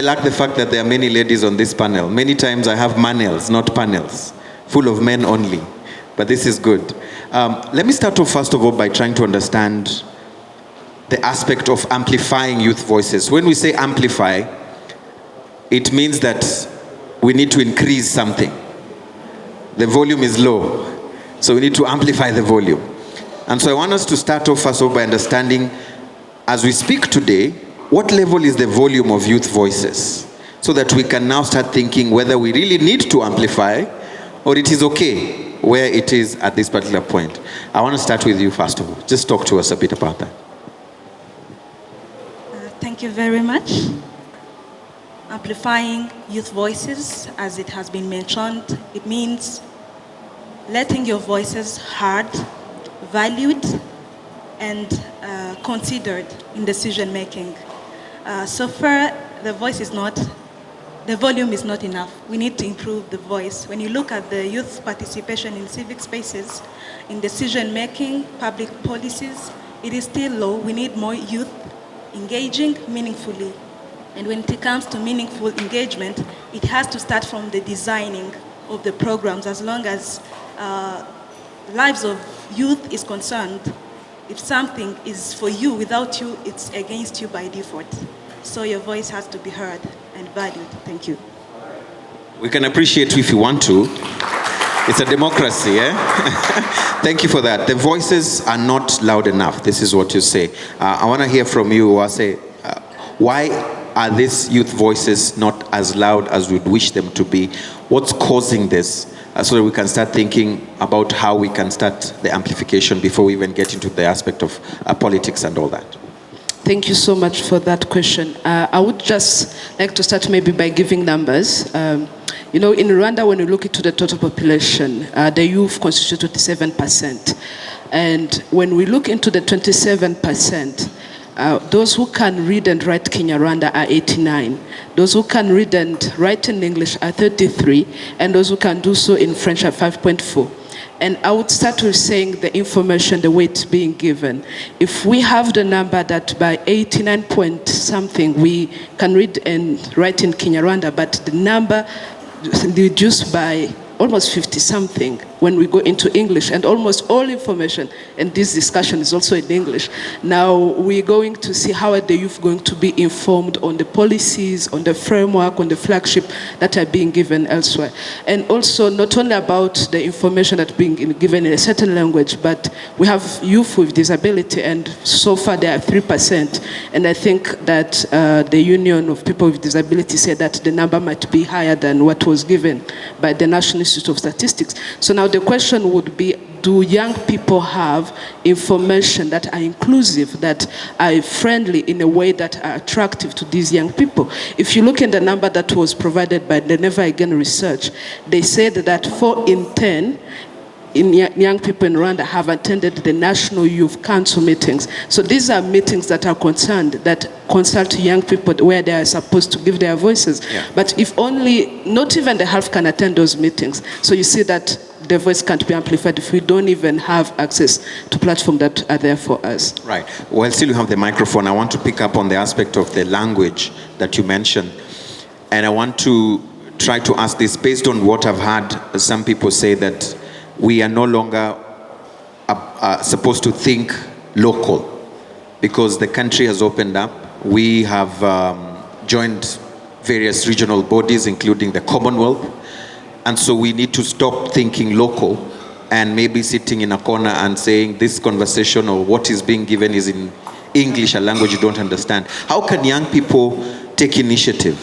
I like the fact that there are many ladies on this panel. Many times I have manels, not panels, full of men only. But this is good. Let me start off first of all by trying to understand the aspect of amplifying youth voices. When we say amplify, it means that we need to increase something. The volume is low, so we need to amplify the volume. And so I want us to start off first of all by understanding, as we speak today, what level is the volume of youth voices, so that we can now start thinking whether we really need to amplify or it is okay where it is at this particular point. I want to start with you first of all. Just talk to us a bit about that. Thank you very much. Amplifying youth voices, as it has been mentioned, it means letting your voices heard, valued, and considered in decision making. So far, the volume is not enough. We need to improve the voice. When you look at the youth participation in civic spaces, in decision making, public policies, it is still low. We need more youth engaging meaningfully. And when it comes to meaningful engagement, it has to start from the designing of the programs. As long as lives of youth is concerned, if something is for you, without you, it's against you by default. So your voice has to be heard and valued. Thank you. We can appreciate you if you want to. It's a democracy, eh? Thank you for that. The voices are not loud enough. This is what you say. I want to hear from you, Uwase. Why are these youth voices not as loud as we'd wish them to be? What's causing this? So that we can start thinking about how we can start the amplification before we even get into the aspect of politics and all that. Thank you so much for that question. I would just like to start maybe by giving numbers. In Rwanda, when you look into the total population, the youth constitute 27%. And when we look into the 27%, those who can read and write Kinyarwanda are 89. Those who can read and write in English are 33. And those who can do so in French are 5.4. And I would start with saying the information, the way it's being given. If we have the number that by 89 point something we can read and write in Kinyarwanda, but the number reduced by almost 50 something when we go into English, and almost all information, and this discussion is also in English. Now we're going to see how are the youth going to be informed on the policies, on the framework, on the flagship that are being given elsewhere. And also not only about the information that's being given in a certain language, but we have youth with disability, and so far they are 3%. And I think that the Union of People with Disability said that the number might be higher than what was given by the National Institute of Statistics. So now the question would be, do young people have information that are inclusive, that are friendly in a way that are attractive to these young people? If you look at the number that was provided by the Never Again research, they said that 4 in 10 young people in Rwanda have attended the National Youth Council meetings. So these are meetings that are concerned, that consult young people where they are supposed to give their voices. Yeah. But if only, not even the half can attend those meetings. So you see that the voice can't be amplified if we don't even have access to platforms that are there for us. Right. Well, still you have the microphone. I want to pick up on the aspect of the language that you mentioned. And I want to try to ask this based on what I've heard some people say, that we are no longer supposed to think local because the country has opened up. We have joined various regional bodies, including the Commonwealth. And so we need to stop thinking local and maybe sitting in a corner and saying this conversation or what is being given is in English, a language you don't understand. How can young people take initiative,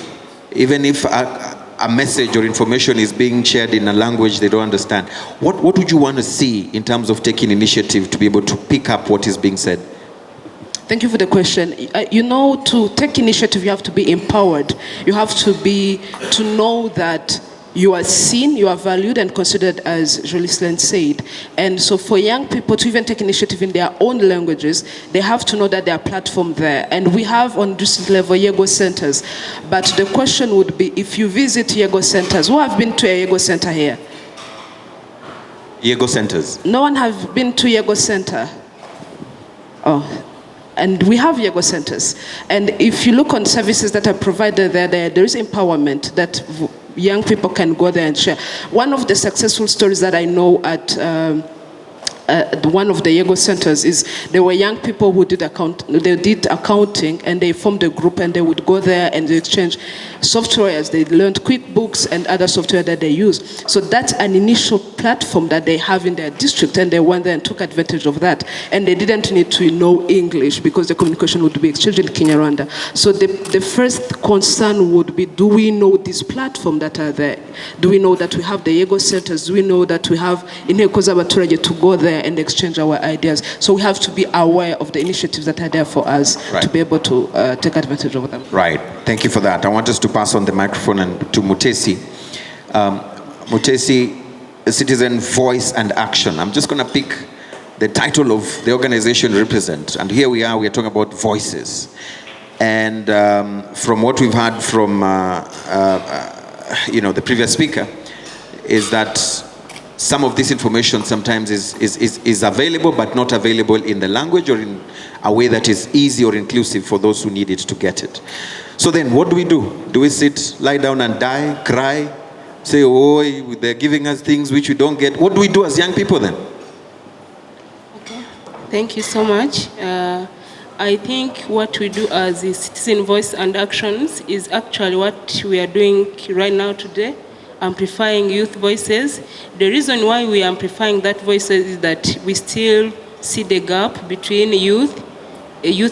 even if a message or information is being shared in a language they don't understand? What would you want to see in terms of taking initiative to be able to pick up what is being said? Thank you for the question. To take initiative, you have to be empowered. You have to know that you are seen, you are valued and considered, as Jocelyn said. And so for young people to even take initiative in their own languages, they have to know that there are platforms there. And we have on district level Yego centers. But the question would be, if you visit Yego centers, who have been to a Yego center here? Yego centers? No one have been to Yego center? Oh. and we have Yego centers. And if you look on services that are provided there is empowerment that young people can go there and share. One of the successful stories that I know at one of the Yego centers is there were young people who did accounting, and they formed a group, and they would go there and they exchange softwares. They learned QuickBooks and other software that they use. So that's an initial platform that they have in their district, and they went there and took advantage of that. And they didn't need to know English because the communication would be exchanged in Kinyarwanda. So the first concern would be, do we know this platform that are there? Do we know that we have the Yego centers? Do we know that we have Inteko z'abaturage to go there and exchange our ideas? So we have to be aware of the initiatives that are there for us to be able to take advantage of them. Right. Thank you for that. I want us to pass on the microphone to Mutesi. Mutesi, Citizen Voice and Action. I'm just going to pick the title of the organization you represent. And here we are talking about voices. And from what we've heard from the previous speaker, is that some of this information sometimes is available but not available in the language or in a way that is easy or inclusive for those who need it to get it. So then what do? Do we sit, lie down and die, cry, say, oh, they're giving us things which we don't get? What do we do as young people then? Okay. Thank you so much. I think what we do as the Citizen Voice and Actions is actually what we are doing right now today, amplifying youth voices. The reason why we are amplifying that voices is that we still see the gap between youth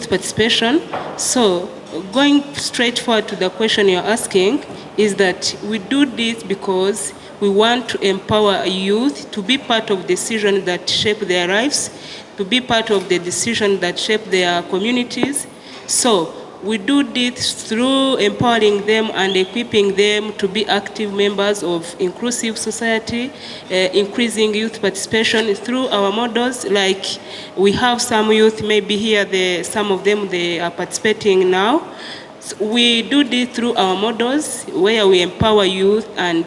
participation. So going straight forward to the question you're asking is that we do this because we want to empower youth to be part of decisions that shape their lives, to be part of the decisions that shape their communities. So we do this through empowering them and equipping them to be active members of inclusive society, increasing youth participation through our models. Like we have some youth, maybe here, some of them, they are participating now. So we do this through our models where we empower youth and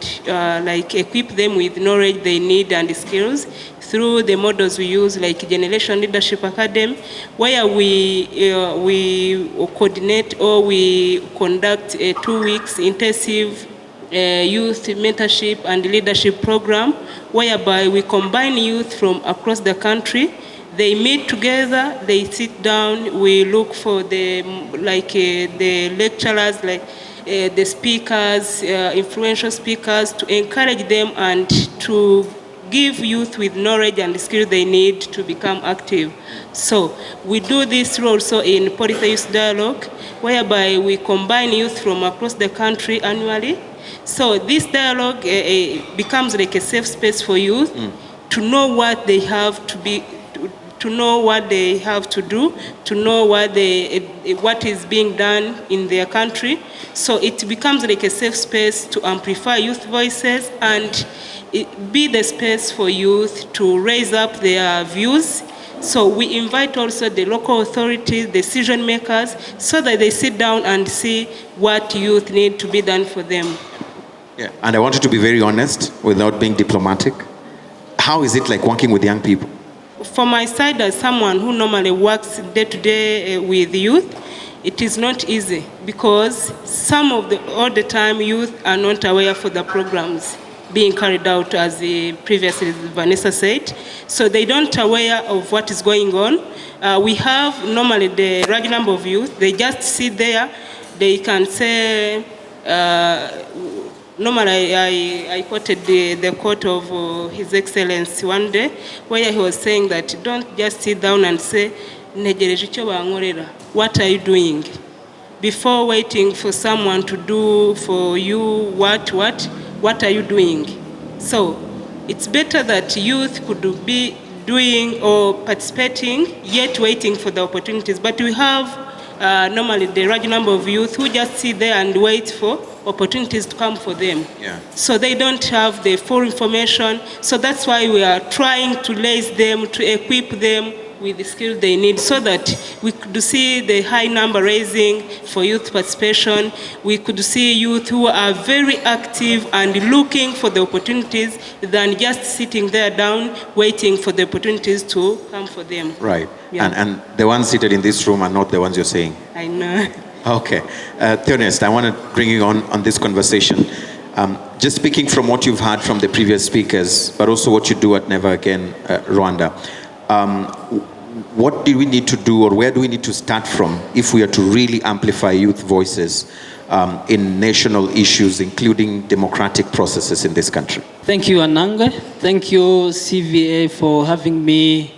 equip them with knowledge they need and skills through the models we use, like Generation Leadership Academy, where we coordinate or we conduct a 2 weeks intensive youth mentorship and leadership program, whereby we combine youth from across the country. They meet together, they sit down, we look for the lecturers, the speakers, influential speakers, to encourage them and to give youth with knowledge and skills they need to become active. So we do this also in Political Youth Dialogue, whereby we combine youth from across the country annually. So this dialogue becomes like a safe space for youth to know what they have to be, to know what they have to do, to know what is being done in their country. So it becomes like a safe space to amplify youth voices and be the space for youth to raise up their views. So we invite also the local authorities, decision makers, so that they sit down and see what youth need to be done for them. Yeah, and I wanted to be very honest without being diplomatic. How is it like working with young people? For my side, as someone who normally works day to day with youth, it is not easy because all the time youth are not aware for the programs being carried out, as previously Vanessa said. So they don't aware of what is going on. We have normally the large number of youth, they just sit there, they can say, normally I quoted the quote of His Excellency one day, where he was saying that don't just sit down and say, what are you doing? Before waiting for someone to do for you what are you doing? So it's better that youth could be doing or participating, yet waiting for the opportunities. But we have normally the large number of youth who just sit there and wait for opportunities to come for them. Yeah. So they don't have the full information. So that's why we are trying to raise them, to equip them with the skills they need, so that we could see the high number raising for youth participation. We could see youth who are very active and looking for the opportunities than just sitting there down waiting for the opportunities to come for them. Right. Yeah. And the ones seated in this room are not the ones you're saying. I know. Okay. Theonest, I want to bring you on this conversation. Just speaking from what you've heard from the previous speakers, but also what you do at Never Again Rwanda, what do we need to do, or where do we need to start from if we are to really amplify youth voices in national issues, including democratic processes in this country? Thank you, Ananga. Thank you, CVA, for having me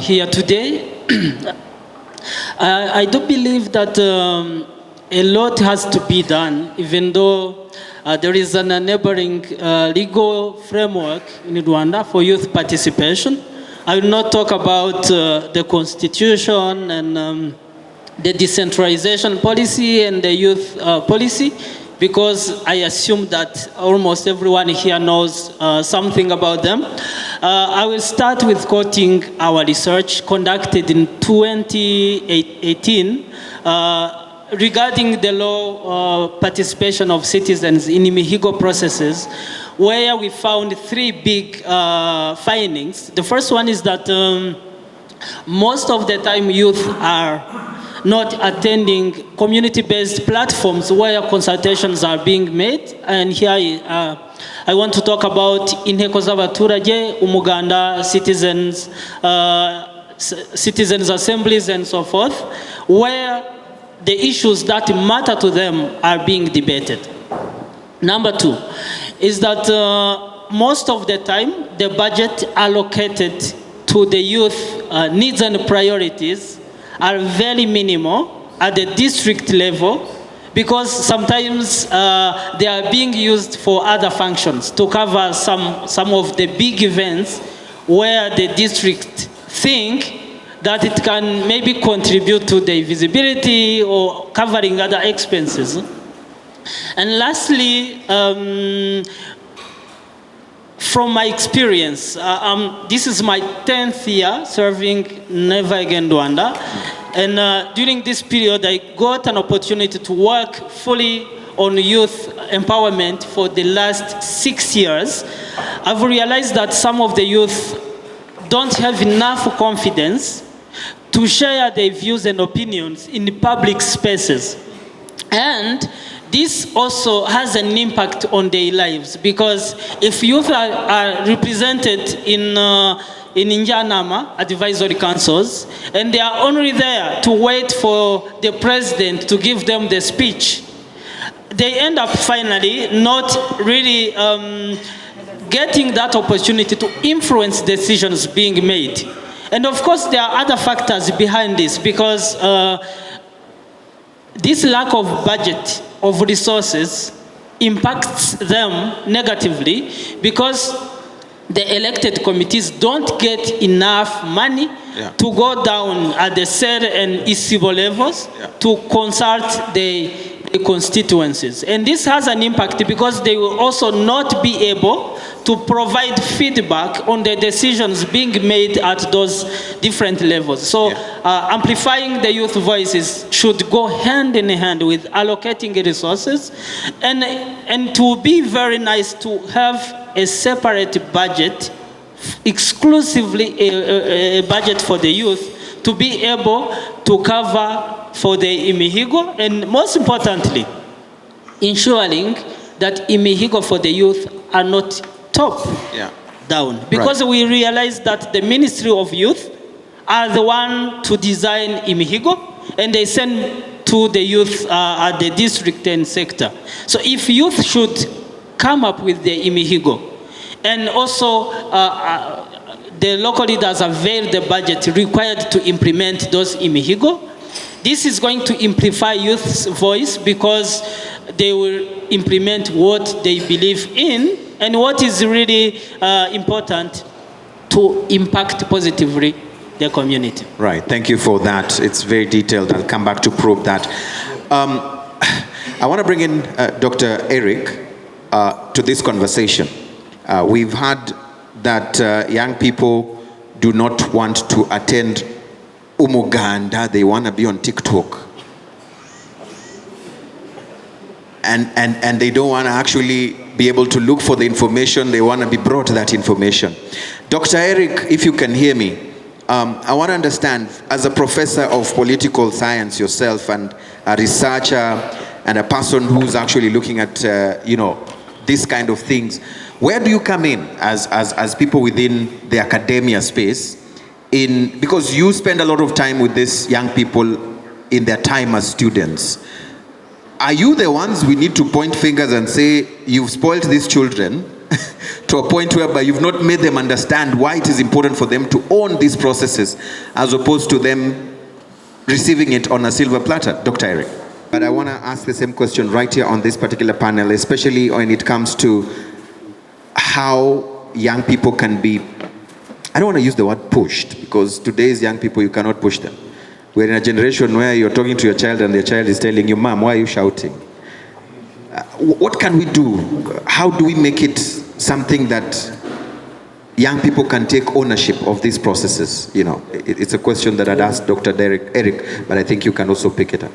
here today. I do believe that a lot has to be done, even though there is an enabling legal framework in Rwanda for youth participation. I will not talk about the constitution and the decentralization policy and the youth policy, because I assume that almost everyone here knows something about them. I will start with quoting our research conducted in 2018 regarding the law participation of citizens in Imihigo processes, where we found three big findings. The first one is that most of the time youth are not attending community-based platforms where consultations are being made. And here I want to talk about Inteko z'abaturage, Umuganda, citizens assemblies and so forth, where the issues that matter to them are being debated. Number two is that most of the time the budget allocated to the youth needs and priorities are very minimal at the district level, because sometimes they are being used for other functions to cover some of the big events where the district think that it can maybe contribute to the visibility or covering other expenses. And lastly, from my experience, this is my 10th year serving Never Again Rwanda. And during this period, I got an opportunity to work fully on youth empowerment for the last 6 years. I've realized that some of the youth don't have enough confidence to share their views and opinions in the public spaces. And this also has an impact on their lives, because if youth are represented in Njyanama advisory councils, and they are only there to wait for the president to give them the speech, they end up finally not really getting that opportunity to influence decisions being made. And of course, there are other factors behind this, because this lack of budget, of resources, impacts them negatively, because the elected committees don't get enough money to go down at the SER and ISIBO levels to consult the constituencies. And this has an impact because they will also not be able to provide feedback on the decisions being made at those different levels. So amplifying the youth voices should go hand in hand with allocating resources, and to be very nice to have a separate budget, exclusively a budget for the youth, to be able to cover for the Imihigo, and most importantly, ensuring that Imihigo for the youth are not top down. Because we realize that the Ministry of Youth are the one to design Imihigo, and they send to the youth at the district and sector. So if youth should come up with the Imihigo, and also the local leaders avail the budget required to implement those Imihigo, this is going to amplify youth's voice, because they will implement what they believe in and what is really important to impact positively the community. Right, thank you for that. It's very detailed. I'll come back to probe that. I want to bring in Dr. Eric to this conversation. We've heard that young people do not want to attend Umuganda, they want to be on TikTok. And they don't want to actually be able to look for the information, they want to be brought that information. Dr. Eric, if you can hear me, I want to understand, as a professor of political science yourself and a researcher and a person who's actually looking at, this kind of things, where do you come in as people within the academia space? Because you spend a lot of time with these young people in their time as students. Are you the ones we need to point fingers and say, you've spoiled these children to a point whereby you've not made them understand why it is important for them to own these processes as opposed to them receiving it on a silver platter? Dr. Eric. But I want to ask the same question right here on this particular panel, especially when it comes to how young people can be, I don't want to use the word pushed, because today's young people, you cannot push them. We're in a generation where you're talking to your child and the child is telling you, Mom, why are you shouting? What can we do? How do we make it something that young people can take ownership of these processes? It's a question that I'd asked Dr. Eric, but I think you can also pick it up.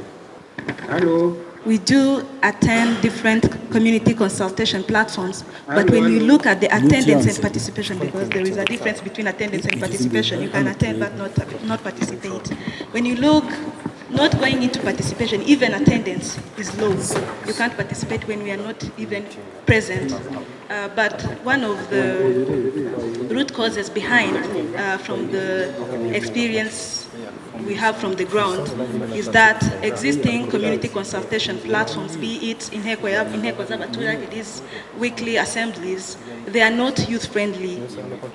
Hello. We do attend different community consultation platforms, but when you look at the attendance and participation, because there is a difference between attendance and participation, you can attend but not participate. When you look, not going into participation, even attendance is low. You can't participate when we are not even present. But one of the root causes behind, from the experience we have from the ground, is that existing community consultation platforms, be it in Zabatura, it is weekly assemblies, they are not youth friendly.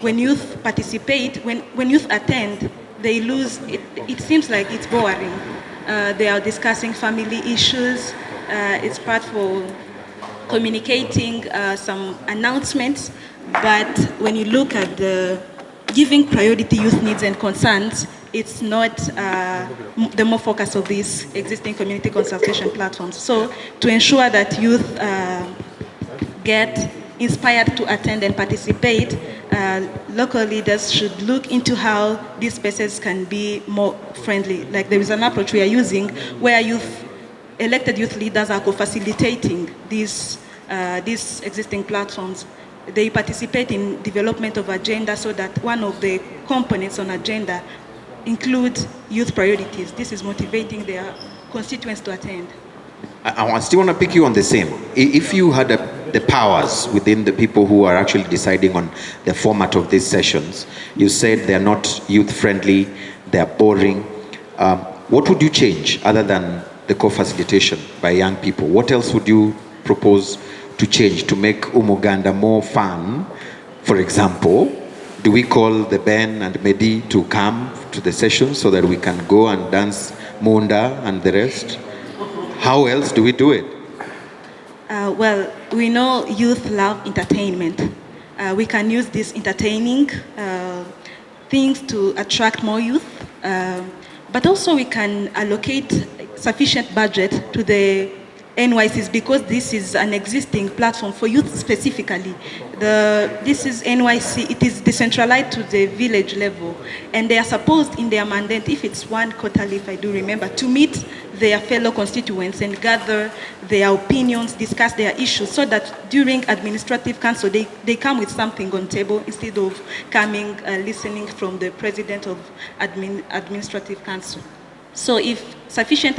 When youth participate, when youth attend, they lose, it seems like it's boring. They are discussing family issues, it's part for communicating some announcements, but when you look at the giving priority youth needs and concerns, it's not the more focus of these existing community consultation platforms. So to ensure that youth get inspired to attend and participate, local leaders should look into how these spaces can be more friendly. Like there is an approach we are using where elected youth leaders are co-facilitating these existing platforms. They participate in development of agenda so that one of the components on agenda include youth priorities. This is motivating their constituents to attend. I still want to pick you on the same. If you had the powers within the people who are actually deciding on the format of these sessions, you said they're not youth-friendly, they're boring. What would you change other than the co-facilitation by young people? What else would you propose to change to make Umuganda more fun? For example, do we call the Ben and Medi to come to the session so that we can go and dance Munda and the rest? How else do we do it? Well, we know youth love entertainment. We can use these entertaining things to attract more youth, but also we can allocate sufficient budget to the NYCs, because this is an existing platform for youth specifically. This is NYC, it is decentralized to the village level, and they are supposed in their mandate, if it's one quarterly, if I do remember, to meet their fellow constituents and gather their opinions, discuss their issues, so that during administrative council, they come with something on table instead of coming, listening from the president of administrative council. So if sufficient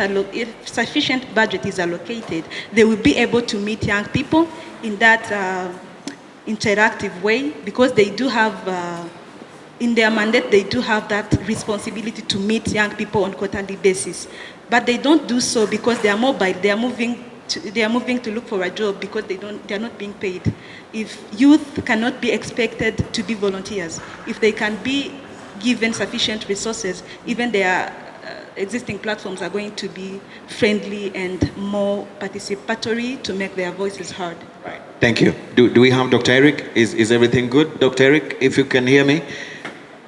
budget is allocated, they will be able to meet young people in that interactive way, because they do have, in their mandate, they do have that responsibility to meet young people on quarterly basis. But they don't do so because they are mobile, they are moving to look for a job because they are not being paid. If youth cannot be expected to be volunteers, if they can be given sufficient resources, even their existing platforms are going to be friendly and more participatory to make their voices heard. Right. Thank you. Do we have Dr. Eric? Is everything good? Dr. Eric, if you can hear me,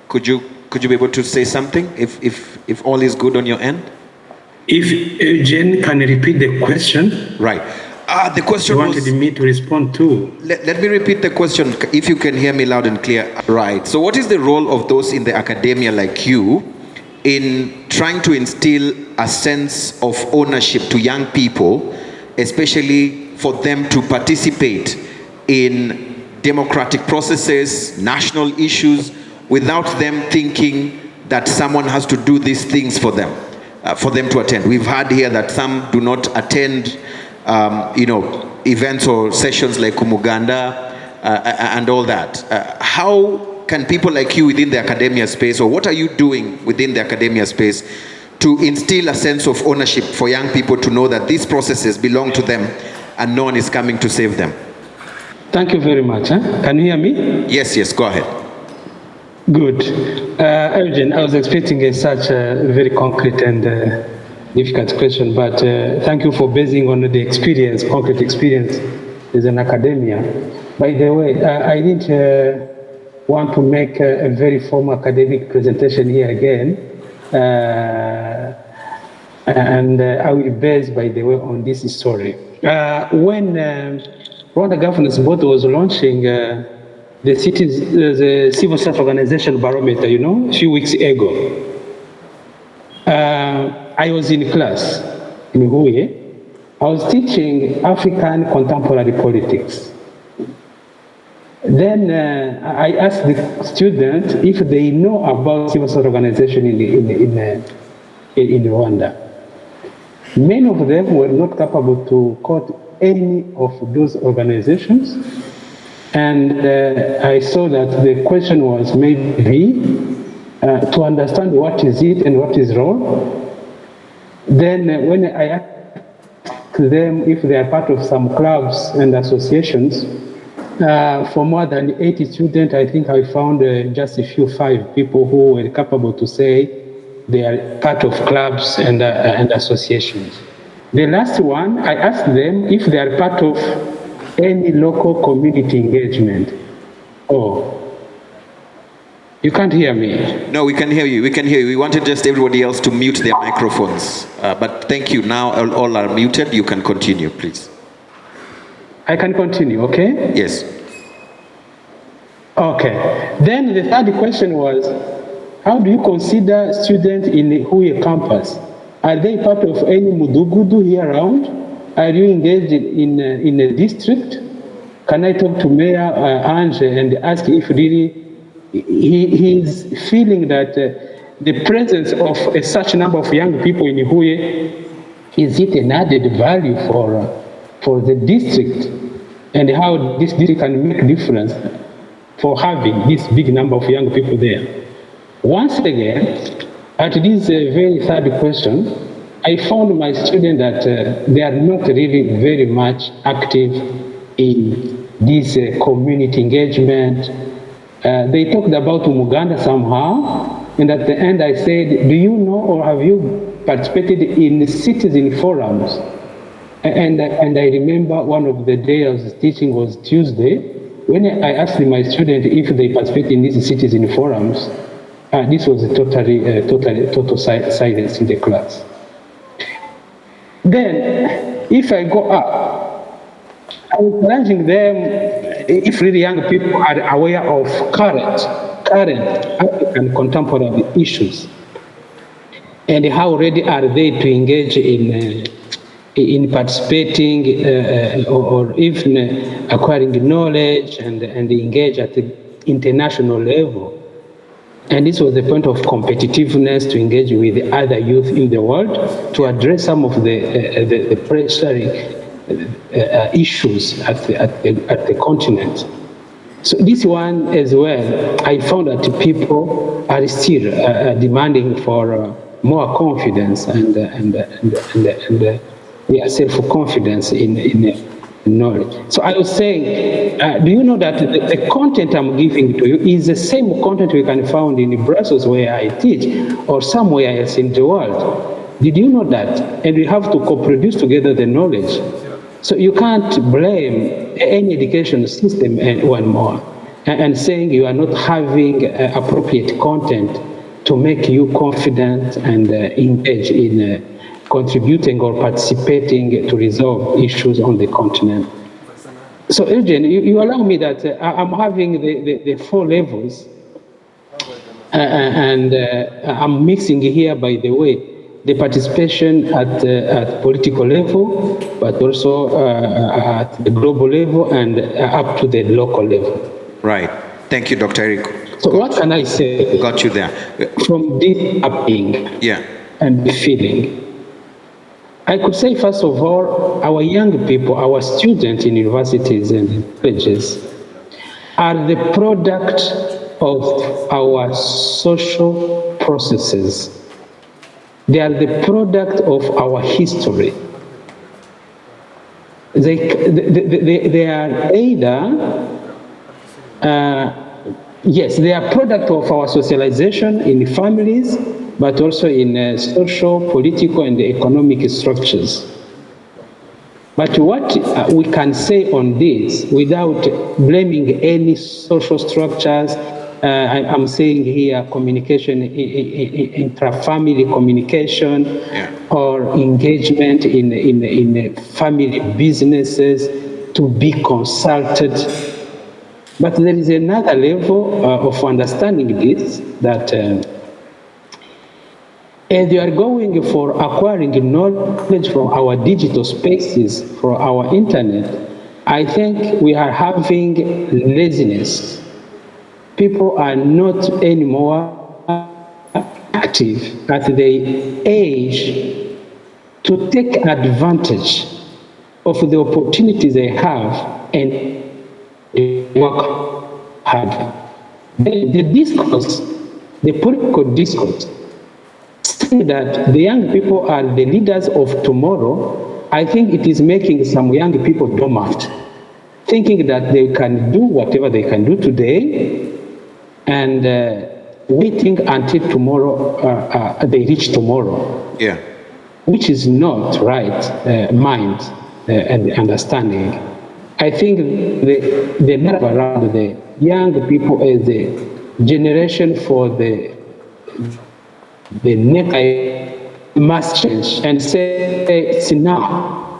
could you be able to say something if all is good on your end? If Jane can repeat the question. Right. The question You was... wanted me to respond to. Let me repeat the question, if you can hear me loud and clear. Right. So what is the role of those in the academia like you in trying to instill a sense of ownership to young people, especially for them to participate in democratic processes, national issues, without them thinking that someone has to do these things for them to attend? We've heard here that some do not attend events or sessions like Umuganda and all that. How can people like you within the academia space, or what are you doing within the academia space to instill a sense of ownership for young people to know that these processes belong to them and no one is coming to save them? Thank you very much. Can you hear me? Yes, go ahead. Good. Eugen, I was expecting such a very concrete and difficult question, but thank you for basing on the experience, concrete experience as an academia. By the way, I didn't want to make a very formal academic presentation here again, and I will base, by the way, on this story. When Rwanda Governance Board was launching the civil society organization barometer, a few weeks ago, I was in class in Huye. I was teaching African contemporary politics. Then I asked the students if they know about civil society organization in Rwanda. Many of them were not capable to quote any of those organizations. And I saw that the question was maybe to understand what is it and what is wrong. Then when I asked them if they are part of some clubs and associations, for more than 80 students, I think I found just a few, 5 people who were capable to say they are part of clubs and associations. The last one, I asked them if they are part of any local community engagement. Oh, you can't hear me. No, we can hear you. We wanted just everybody else to mute their microphones. But thank you. Now all are muted. You can continue, please. I can continue, okay? Yes. Okay. Then the third question was, how do you consider students in the Huye campus? Are they part of any mudugudu here around? Are you engaged in a district? Can I talk to Mayor Ange and ask if really he is feeling that the presence of such number of young people in Huye, is it an added value for the district, and how this district can make a difference for having this big number of young people there? Once again, at this very third question, I found my students that they are not really very much active in this community engagement. They talked about Umuganda somehow, and at the end I said, do you know or have you participated in citizen forums? And I remember one of the days I was teaching was Tuesday, when I asked my students if they participate in these citizen forums. This was a total silence in the class. Then, if I go up, I was challenging them if really young people are aware of current African contemporary issues, and how ready are they to engage in participating or even acquiring knowledge and engage at the international level. And this was the point of competitiveness to engage with other youth in the world to address some of the pressuring issues at the continent. So this one as well, I found that people are still demanding for more confidence and self-confidence in knowledge. So I was saying, do you know that the content I'm giving to you is the same content we can find in Brussels where I teach or somewhere else in the world? Did you know that? And we have to co-produce together the knowledge. So you can't blame any education system one more and saying you are not having appropriate content to make you confident and engage in contributing or participating to resolve issues on the continent. So, Eugene, you allow me that I'm having the 4 levels, and I'm mixing here, by the way, the participation at political level, but also at the global level and up to the local level. Right. Thank you, Dr. Eric. So what can I say? Got you there. From this upbringing and the feeling, I could say, first of all, our young people, our students in universities and colleges, are the product of our social processes. They are the product of our history. They are either, yes, they are product of our socialization in families, but also in social, political, and economic structures. But what we can say on this, without blaming any social structures, I'm saying here communication, intra-family communication, or engagement in family businesses to be consulted. But there is another level of understanding this, that as you are going for acquiring knowledge from our digital spaces, from our internet, I think we are having laziness. People are not anymore active at the age to take advantage of the opportunities they have and work hard. The discourse, the political discourse, saying that the young people are the leaders of tomorrow, I think it is making some young people dormant, thinking that they can do whatever they can do today, and waiting until tomorrow, they reach tomorrow. Yeah. Which is not right mind and understanding. I think the narrative around the young people as the generation for the next must change and say it's now.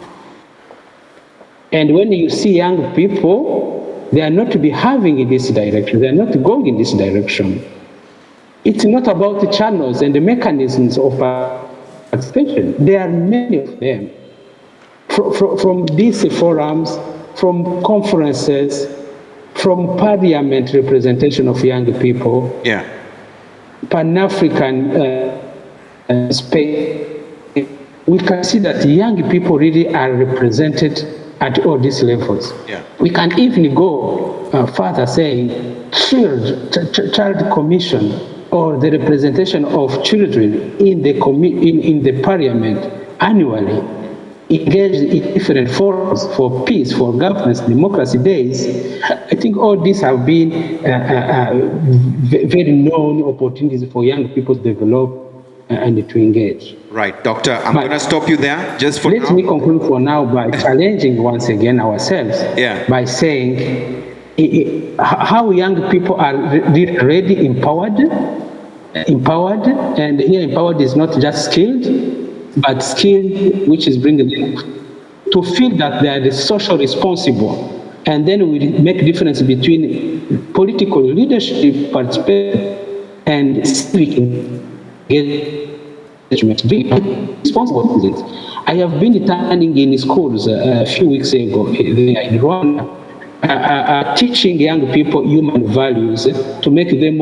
And when you see young people, they are not behaving in this direction. They are not going in this direction. It's not about the channels and the mechanisms of participation. There are many of them. From these forums, from conferences, from parliament representation of young people, Pan-African space, we can see that young people really are represented at all these levels. We can even go further, saying child commission or the representation of children in the parliament annually, engaged in different forums for peace, for governance, democracy days. I think all these have been very known opportunities for young people to develop and to engage. Right, Doctor, I'm going to stop you there just for now. Let me conclude for now by challenging once again ourselves by saying how young people are really empowered, and here empowered is not just skilled, but skilled, which is bringing them to feel that they are the social responsible, and then we make a difference between political leadership participation and civic engagement. Being responsible for it. I have been attending in schools a few weeks ago in Rwanda, teaching young people human values to make them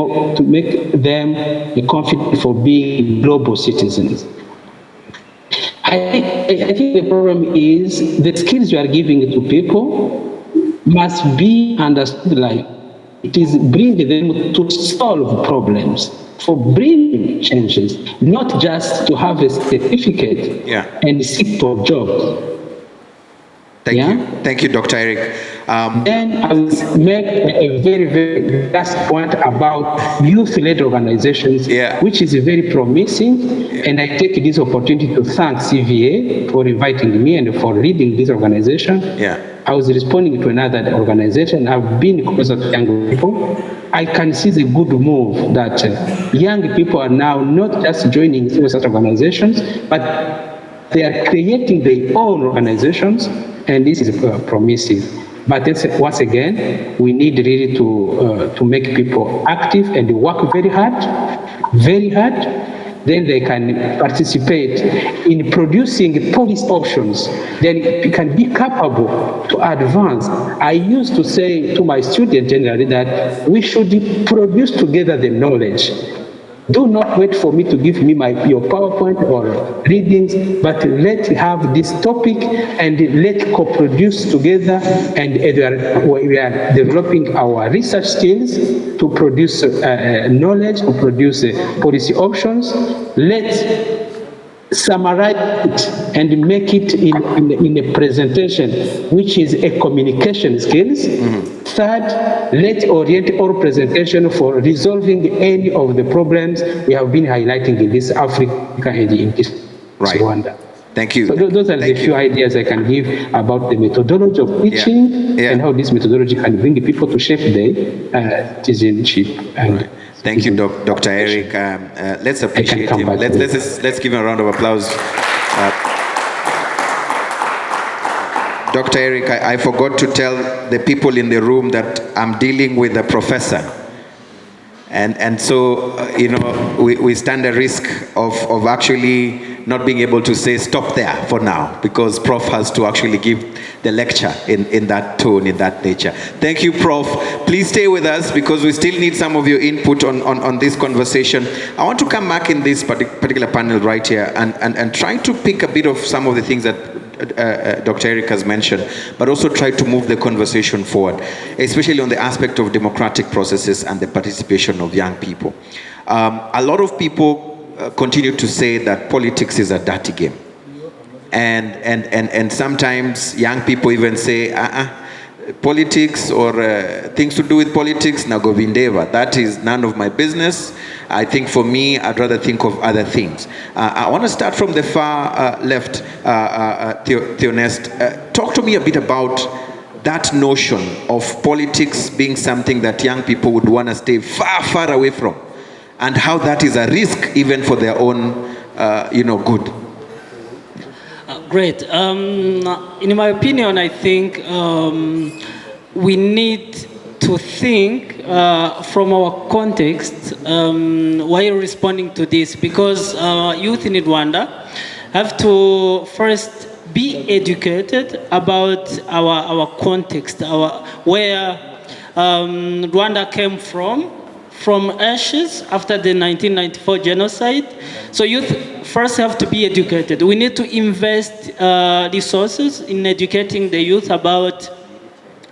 confident for being global citizens. I think the problem is the skills you are giving to people must be understood like it is bringing them to solve problems, for bringing changes, not just to have a certificate and seek for jobs. Thank you, Dr. Eric. Then I will make a very, very last point about youth-led organizations, which is very promising. And I take this opportunity to thank CVA for inviting me and for leading this organization. I was responding to another organization. I've been closer to young people. I can see the good move that young people are now not just joining such organizations, but they are creating their own organizations, and this is promising. But once again, we need really to make people active and work very hard. Then they can participate in producing policy options. Then it can be capable to advance. I used to say to my students generally that we should produce together the knowledge. Do not wait for me to give me your PowerPoint or readings, but let's have this topic and let's co-produce together, and we are developing our research skills to produce knowledge, to produce policy options. Let's summarize it and make it in a presentation, which is a communication skills. Third, let's orient our presentation for resolving any of the problems we have been highlighting in this Africa and in this Rwanda. Thank you. So those are the few ideas I can give about the methodology of teaching and how this methodology can bring people to shape their citizenship. And thank you, Dr. Eric. Let's appreciate him. Let's give him a round of applause. Dr. Eric, I forgot to tell the people in the room that I'm dealing with a professor. And so, we stand a risk of actually not being able to say stop there for now, because Prof has to actually give the lecture in that tone, in that nature. Thank you, Prof. Please stay with us because we still need some of your input on this conversation. I want to come back in this particular panel right here and try to pick a bit of some of the things that Dr. Eric has mentioned, but also try to move the conversation forward, especially on the aspect of democratic processes and the participation of young people. A lot of people continue to say that politics is a dirty game. And sometimes young people even say, politics or things to do with politics, Nagovindeva, that is none of my business. I think for me, I'd rather think of other things. I want to start from the far left, Theonest. Talk to me a bit about that notion of politics being something that young people would want to stay far, far away from, and how that is a risk even for their own, good. Great. In my opinion, I think we need to think from our context while responding to this, because youth in Rwanda have to first be educated about our context, where Rwanda came from ashes after the 1994 genocide. So youth first have to be educated. We need to invest resources in educating the youth about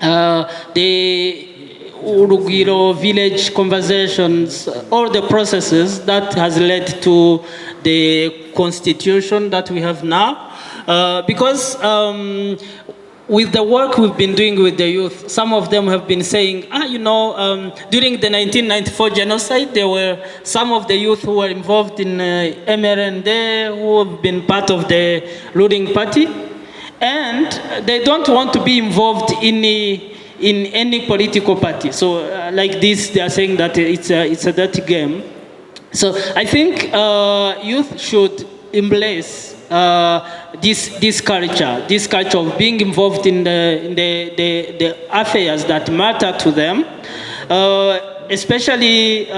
the Urugwiro village conversations, all the processes that has led to the constitution that we have now. Because with the work we've been doing with the youth, some of them have been saying, during the 1994 genocide, there were some of the youth who were involved in MRND, who have been part of the ruling party, and they don't want to be involved in any political party. So like this, they are saying that it's a dirty game. So I think youth should embrace this culture of being involved in the affairs that matter to them, especially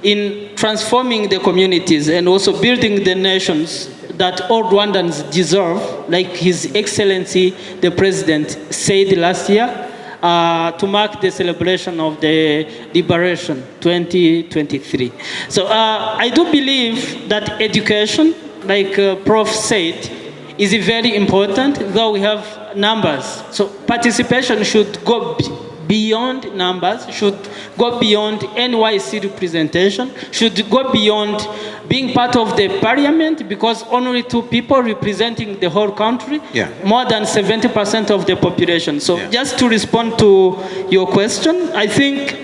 in transforming the communities and also building the nations that all Rwandans deserve, like His Excellency the President said last year, to mark the celebration of the Liberation 2023. So I do believe that education, like Prof said, is very important, though we have numbers. So participation should go beyond numbers, should go beyond NYC representation, should go beyond being part of the parliament, because only 2 people representing the whole country, more than 70% of the population. So just to respond to your question, I think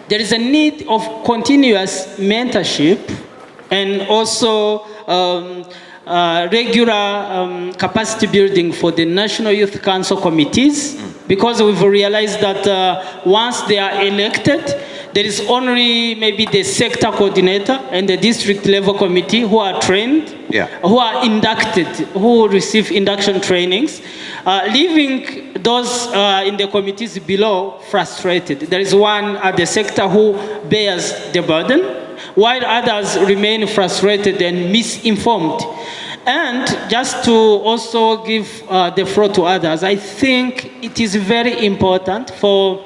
there is a need of continuous mentorship and also regular capacity building for the National Youth Council committees, because we've realized that once they are elected, there is only maybe the sector coordinator and the district level committee who are trained, who are inducted, who receive induction trainings, leaving those in the committees below frustrated. There is one at the sector who bears the burden, while others remain frustrated and misinformed. And just to also give the floor to others, I think it is very important for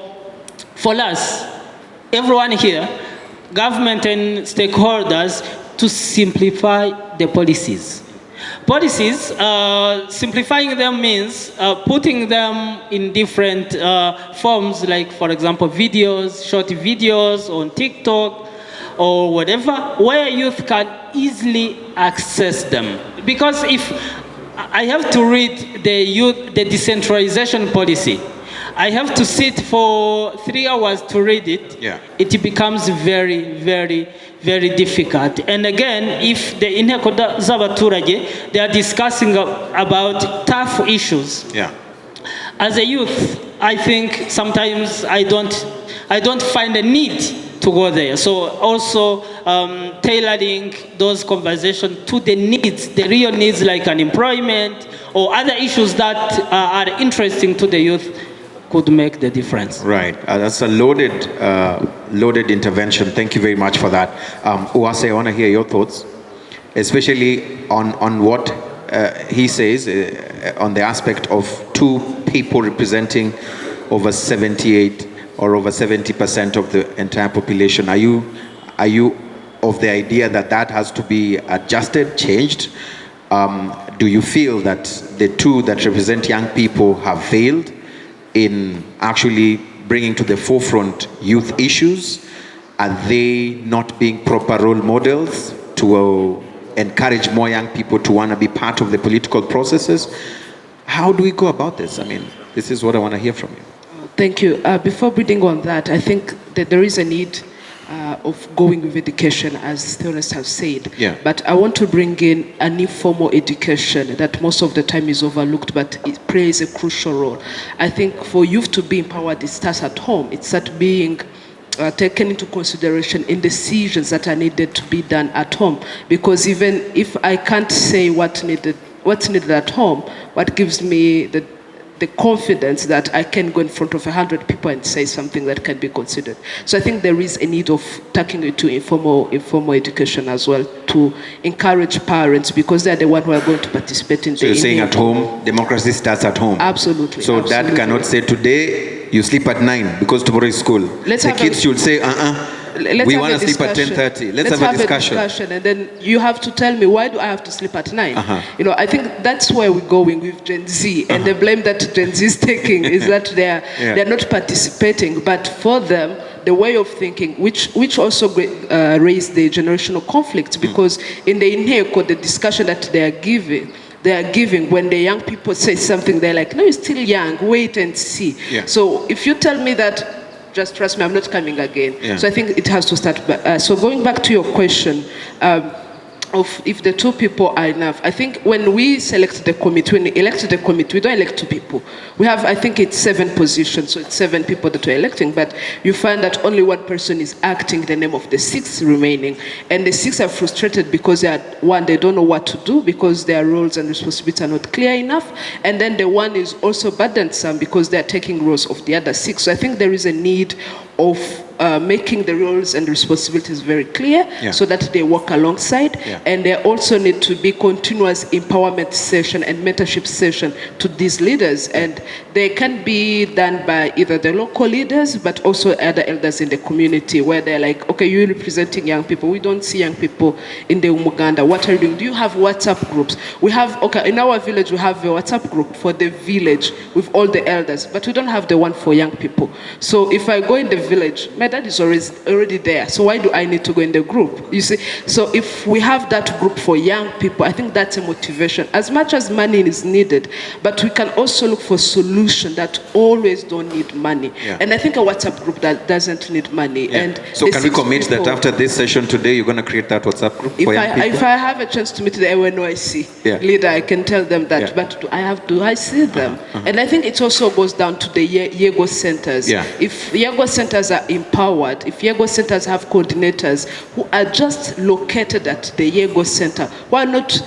us, everyone here, government and stakeholders, to simplify the policies. Policies, simplifying them means putting them in different forms, like, for example, videos, short videos on TikTok, or whatever, where youth can easily access them. Because if I have to read the decentralization policy, I have to sit for 3 hours to read it, it becomes very, very, very difficult. And again, if the Inteko z'abaturage, they are discussing about tough issues. As a youth, I think sometimes I don't find a need to go there. So also tailoring those conversations to the needs, the real needs like unemployment or other issues that are interesting to the youth could make the difference. Right. That's a loaded intervention. Thank you very much for that. Uwase, I want to hear your thoughts, especially on what he says on the aspect of two people representing over 78 or over 70% of the entire population. Are you of the idea that that has to be adjusted, changed? Do you feel that the two that represent young people have failed in actually bringing to the forefront youth issues? Are they not being proper role models to encourage more young people to want to be part of the political processes? How do we go about this? I mean, this is what I want to hear from you. Thank you. Before building on that, I think that there is a need of going with education, as theorists have said. But I want to bring in an informal education that most of the time is overlooked, but it plays a crucial role. I think for youth to be empowered, it starts at home. It starts being taken into consideration in decisions that are needed to be done at home. Because even if I can't say what's needed at home, what gives me the confidence that I can go in front of 100 people and say something that can be considered. So I think there is a need of taking it to informal education as well, to encourage parents, because they're the ones who are going to participate in the... So you're saying at home, democracy starts at home? Absolutely. So absolutely. Dad cannot say today you sleep at 9 because tomorrow is school. The kids should say, we want to sleep at 10:30. Let's have a discussion. And then you have to tell me, why do I have to sleep at 9? You know, I think that's where we're going with Gen Z. And the blame that Gen Z is taking is that they're not participating. But for them, the way of thinking, which also raised the generational conflicts, because in the Inteko, the discussion that they are giving, when the young people say something, they're like, no, you're still young, wait and see. So if you tell me that, just trust me, I'm not coming again. So I think it has to start. So going back to your question, of if the two people are enough. I think when we select the committee, when we elect the committee, we don't elect two people. We have, I think it's 7 positions, so it's 7 people that we're electing, but you find that only 1 person is acting in the name of the 6 remaining. And the 6 are frustrated because they don't know what to do because their roles and responsibilities are not clear enough. And then the 1 is also burdensome because they're taking roles of the other 6. So I think there is a need of making the roles and responsibilities very clear so that they work alongside. And there also need to be continuous empowerment session and mentorship session to these leaders. And they can be done by either the local leaders, but also other elders in the community where they're like, okay, you're representing young people. We don't see young people in the Umuganda. What are you doing? Do you have WhatsApp groups? We have, okay, in our village, we have a WhatsApp group for the village with all the elders, but we don't have the one for young people. So if I go in the village, my dad is already there. So why do I need to go in the group? You see, so if we have that group for young people, I think that's a motivation. As much as money is needed, but we can also look for solutions that always don't need money. And I think a WhatsApp group that doesn't need money. And so can we commit that after this session today, you're going to create that WhatsApp group for young people? If I have a chance to meet the NYC leader, I can tell them that, but do I see them? And I think it also goes down to the Yego centers. If Yego centers are empowered, empowered, if Yego centers have coordinators who are just located at the Yego center, why not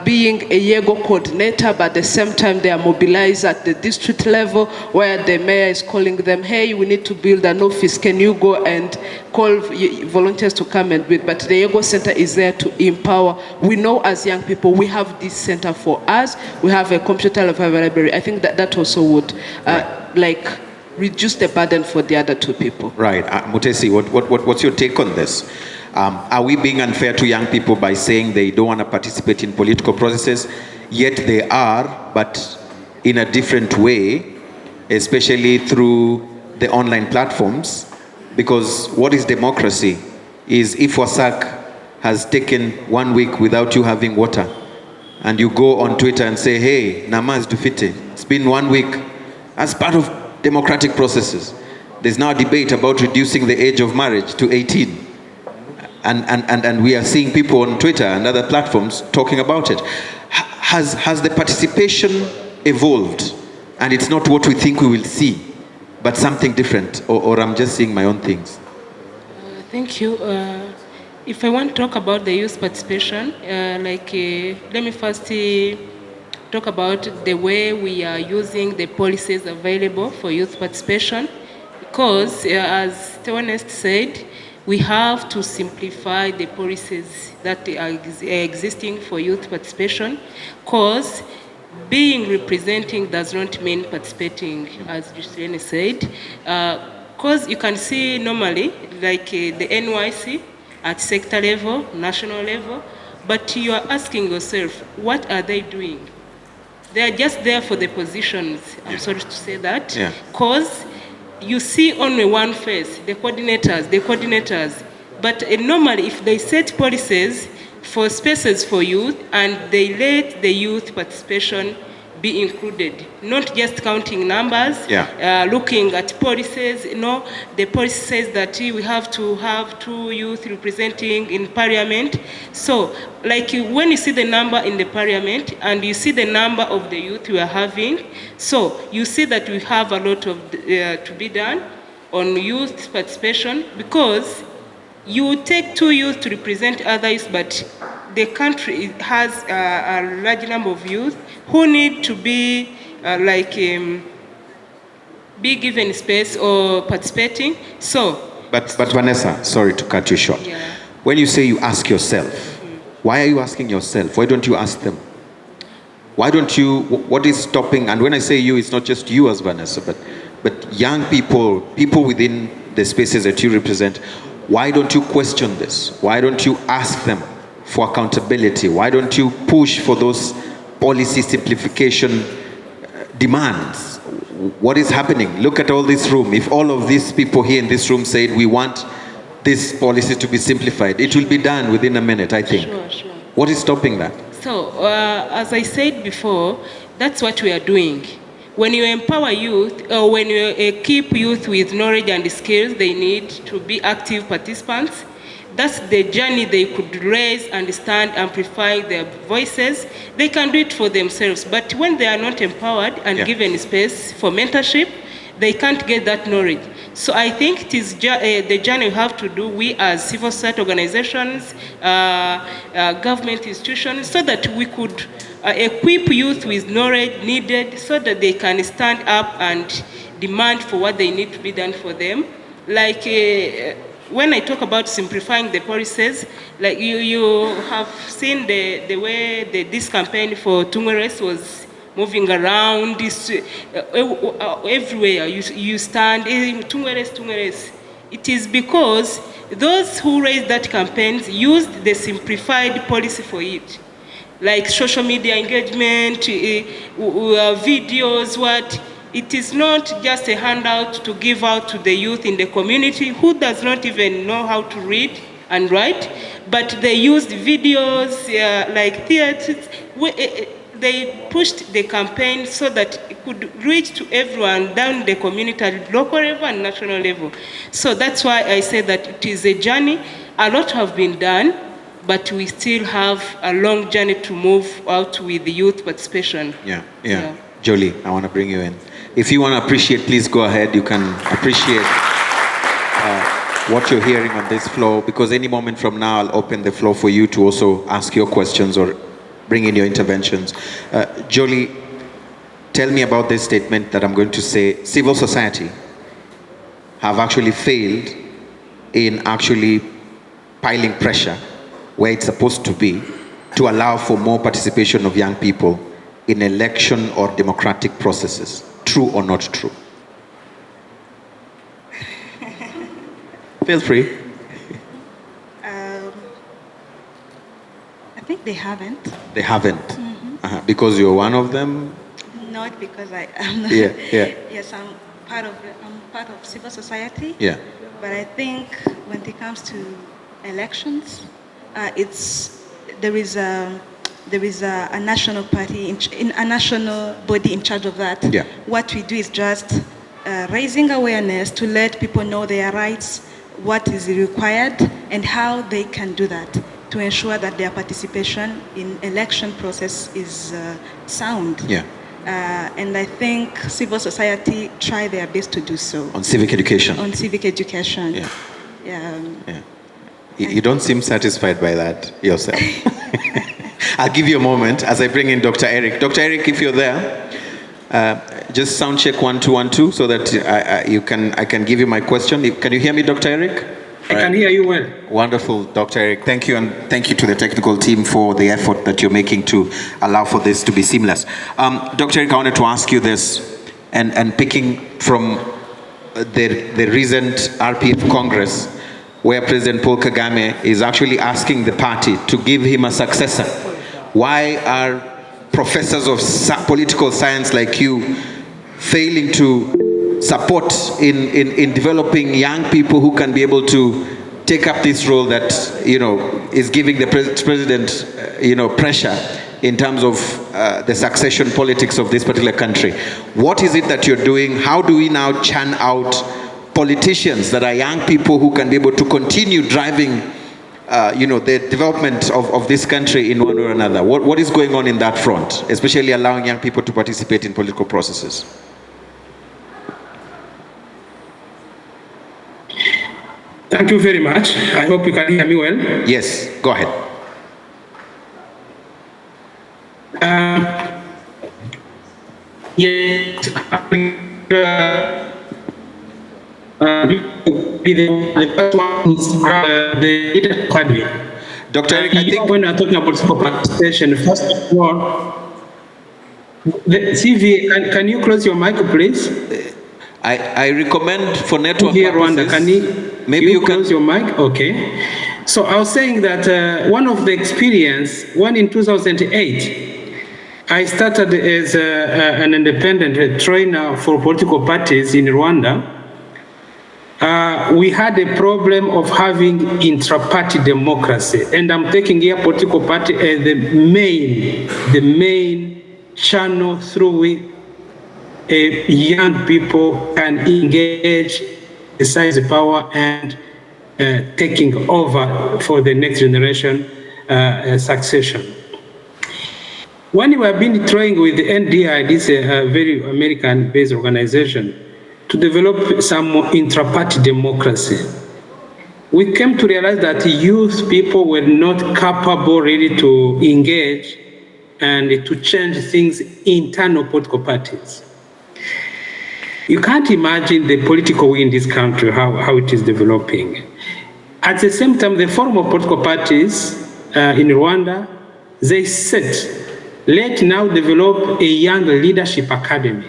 being a Yego coordinator, but at the same time they are mobilized at the district level where the mayor is calling them, hey, we need to build an office, can you go and call volunteers to come and build? But the Yego Center is there to empower. We know as young people, we have this center for us, we have a computer library. I think that also would reduce the burden for the other two people. Right. Mutesi, what's your take on this? Are we being unfair to young people by saying they don't want to participate in political processes, yet they are, but in a different way, especially through the online platforms? Because what is democracy is if Wasak has taken 1 week without you having water, and you go on Twitter and say, hey, Namaz Dufite, it's been 1 week, as part of democratic processes. There's now a debate about reducing the age of marriage to 18. And we are seeing people on Twitter and other platforms talking about it. Has the participation evolved? And it's not what we think we will see, but something different, or I'm just seeing my own things? Thank you. If I want to talk about the youth participation, let me first talk about the way we are using the policies available for youth participation. Because, as Theonest said, we have to simplify the policies that are existing for youth participation, because being representing does not mean participating, as Justine said. Because you can see normally, like the NYC at sector level, national level, but you are asking yourself, what are they doing? They are just there for the positions. I'm sorry to say that. Because you see only one face, the coordinators. But normally, if they set policies for spaces for youth and they let the youth participation be included, not just counting numbers, looking at policies. No, the policy says that we have to have 2 youth representing in parliament. So, like when you see the number in the parliament and you see the number of the youth we are having, so you see that we have a lot of to be done on youth participation, because you take 2 youth to represent others, but the country has a large number of youth who need to be be given space or participating. So, but Vanessa, sorry to cut you short. When you say you ask yourself, why are you asking yourself? Why don't you ask them? Why don't you? What is stopping? And when I say you, it's not just you as Vanessa, but young people, people within the spaces that you represent. Why don't you question this? Why don't you ask them for accountability? Why don't you push for those policy simplification demands? What is happening? Look at all this room. If all of these people here in this room said we want this policy to be simplified, it will be done within a minute, I think. Sure. What is stopping that? So, as I said before, that's what we are doing. When you empower youth, or when you equip youth with knowledge and skills they need to be active participants, that's the journey they could raise, understand, amplify their voices. They can do it for themselves. But when they are not empowered and given space for mentorship, they can't get that knowledge. So I think it is the journey we have to do, we as civil society organizations, government institutions, so that we could equip youth with knowledge needed so that they can stand up and demand for what they need to be done for them. Like when I talk about simplifying the policies, like you have seen the way this campaign for Tungweres was moving around this, everywhere you stand, Tungweres. It is because those who raised that campaign used the simplified policy for it. Like social media engagement, videos, what. It is not just a handout to give out to the youth in the community who does not even know how to read and write, but they used videos like theaters. They pushed the campaign so that it could reach to everyone down the community at local level and national level. So that's why I say that it is a journey. A lot have been done, but we still have a long journey to move out with the youth participation. Yeah. Jolie, I want to bring you in. If you want to appreciate, please go ahead. You can appreciate what you're hearing on this floor, because any moment from now I'll open the floor for you to also ask your questions or bring in your interventions. Jolie, tell me about this statement that I'm going to say. Civil society have actually failed in actually piling pressure where it's supposed to be to allow for more participation of young people in election or democratic processes. True or not true? Feel free. I think they haven't. They haven't. Because you're one of them? Not because I am. Yeah. Yes, I'm part of civil society. Yeah. But I think when it comes to elections, there is a national party a national body in charge of that. Yeah. What we do is just raising awareness to let people know their rights, what is required, and how they can do that to ensure that their participation in election process is sound. Yeah. And I think civil society try their best to do so. On civic education. On civic education. Yeah. Yeah. Yeah. You don't seem satisfied by that yourself. I'll give you a moment as I bring in Dr. Eric. Dr. Eric, if you're there, just sound check 1 2 1 2 so that I can give you my question. Can you hear me, Dr. Eric? I can hear you well. Wonderful, Dr. Eric. Thank you, and thank you to the technical team for the effort that you're making to allow for this to be seamless. Dr. Eric, I wanted to ask you this, and picking from the recent RPF Congress, where President Paul Kagame is actually asking the party to give him a successor. Why are professors of political science like you failing to support in developing young people who can be able to take up this role that, is giving the president, pressure in terms of the succession politics of this particular country? What is it that you're doing? How do we now churn out politicians that are young people who can be able to continue driving the development of this country in one or another? What is going on in that front, especially allowing young people to participate in political processes? Thank you very much. I hope you can hear me well. Yes, go ahead. Yes. The first one is the leadership academy. Dr. Eric, I think when we're talking about participation, first of all, the CV, can you close your mic, please? I recommend for network here, Rwanda, purposes, can you close your mic? Okay. So I was saying that one of the experience, when in 2008, I started as an independent trainer for political parties in Rwanda. We had a problem of having intra-party democracy, and I'm taking here political party as the main channel through which young people can engage, exercise power, and taking over for the next generation succession. When we have been trying with the NDI, this is a very American-based organization, to develop some more intra-party democracy, we came to realize that youth people were not capable really to engage and to change things in internal political parties. You can't imagine the political will in this country, how it is developing. At the same time, the forum of political parties in Rwanda, they said, let's now develop a young leadership academy.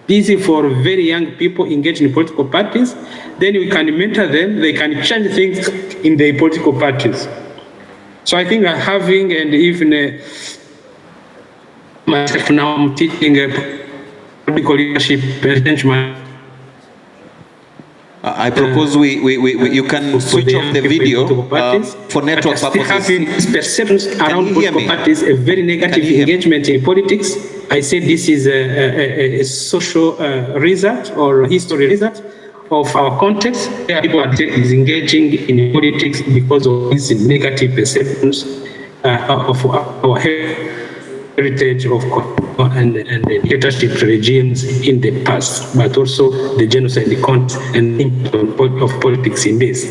This is for very young people engaged in political parties. Then we can mentor them, they can change things in the political parties. So I think having, and even myself now, I'm teaching political leadership management. I propose you can switch off the video for network purposes. Having perceptions around political parties, a very negative engagement in politics. I said this is a social result or history result of our context. People are engaging in politics because of these negative perceptions of our heritage of and the dictatorship regimes in the past, but also the genocide and impact of politics in this.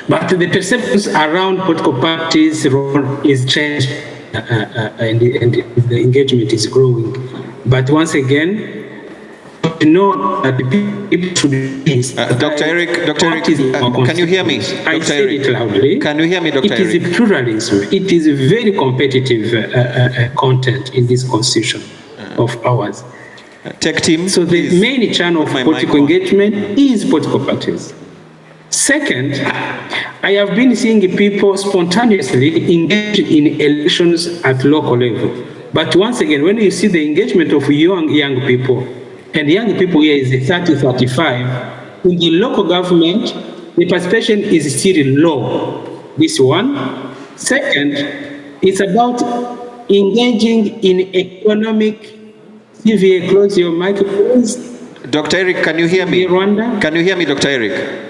But the perceptions around political parties' role is changed, and the engagement is growing. But once again, to know that the people should be. Dr. Eric, can you hear me? I Dr. say it loudly. Can you hear me, Dr. It is Eric? a pluralism. It is a very competitive content in this constitution of ours. Tech team. So the please. main channel of My political mic on. engagement is political parties. Second, I have been seeing people spontaneously engage in elections at local level. But once again, when you see the engagement of young people, and young people here is 30-35, in the local government, the participation is still low. This one. Second, it's about engaging in economic. CVA, close your mic, please. Dr. Eric, can you hear me? Rwanda? Can you hear me, Dr. Eric?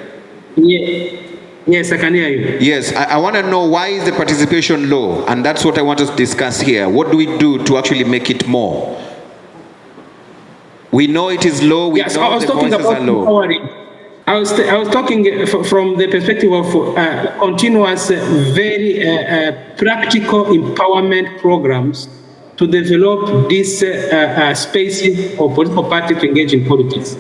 Yeah. Yes, I can hear you. Yes, I want to know why is the participation low, and that's what I want us to discuss here. What do we do to actually make it more? We know it is low. We Yes, know I was the talking voices about are low. empowering. I was talking from the perspective of continuous, very practical empowerment programs to develop these spaces for political parties to engage in politics.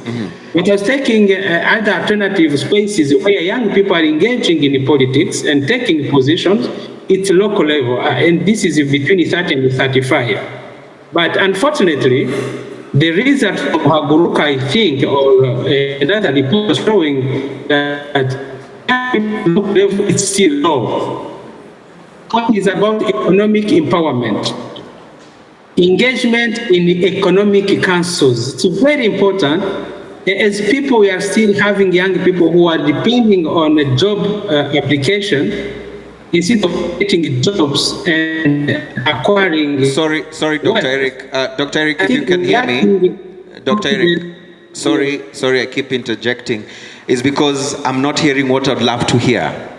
But I was taking other alternative spaces where young people are engaging in politics and taking positions at local level, and this is between 30 and 35. But unfortunately, the result from Haguruka, I think, or another report showing that local level is still low. What is about economic empowerment? Engagement in economic councils. It's very important. As people, we are still having young people who are depending on a job application instead of getting jobs and acquiring. Sorry, Dr. Eric. Dr. Eric, if you can hear me. Dr. Eric, sorry, I keep interjecting. It's because I'm not hearing what I'd love to hear.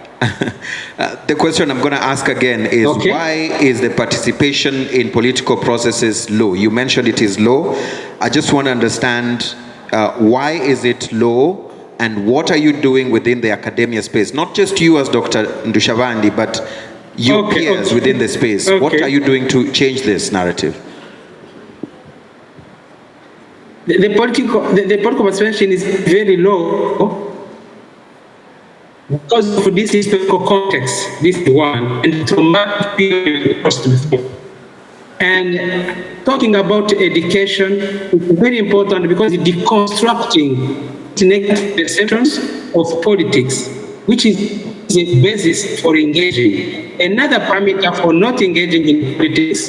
The question I'm going to ask again is, why is the participation in political processes low? You mentioned it is low. I just want to understand why is it low, and what are you doing within the academia space? Not just you as Dr. Ndushabandi, but your peers within the space. What are you doing to change this narrative? The political participation is very low because of this historical context, this one, and traumatic period before. And talking about education is very important because it's deconstructing negative perceptions of politics, which is the basis for engaging. Another parameter for not engaging in politics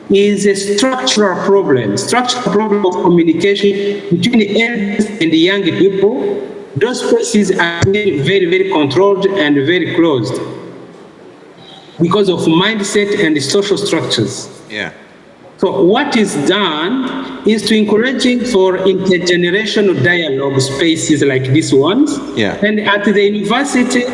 is a structural problem of communication between the elders and the young people. Those spaces are very, very controlled and very closed because of mindset and social structures. Yeah. So what is done is to encouraging for intergenerational dialogue spaces like these ones. Yeah. And at the university,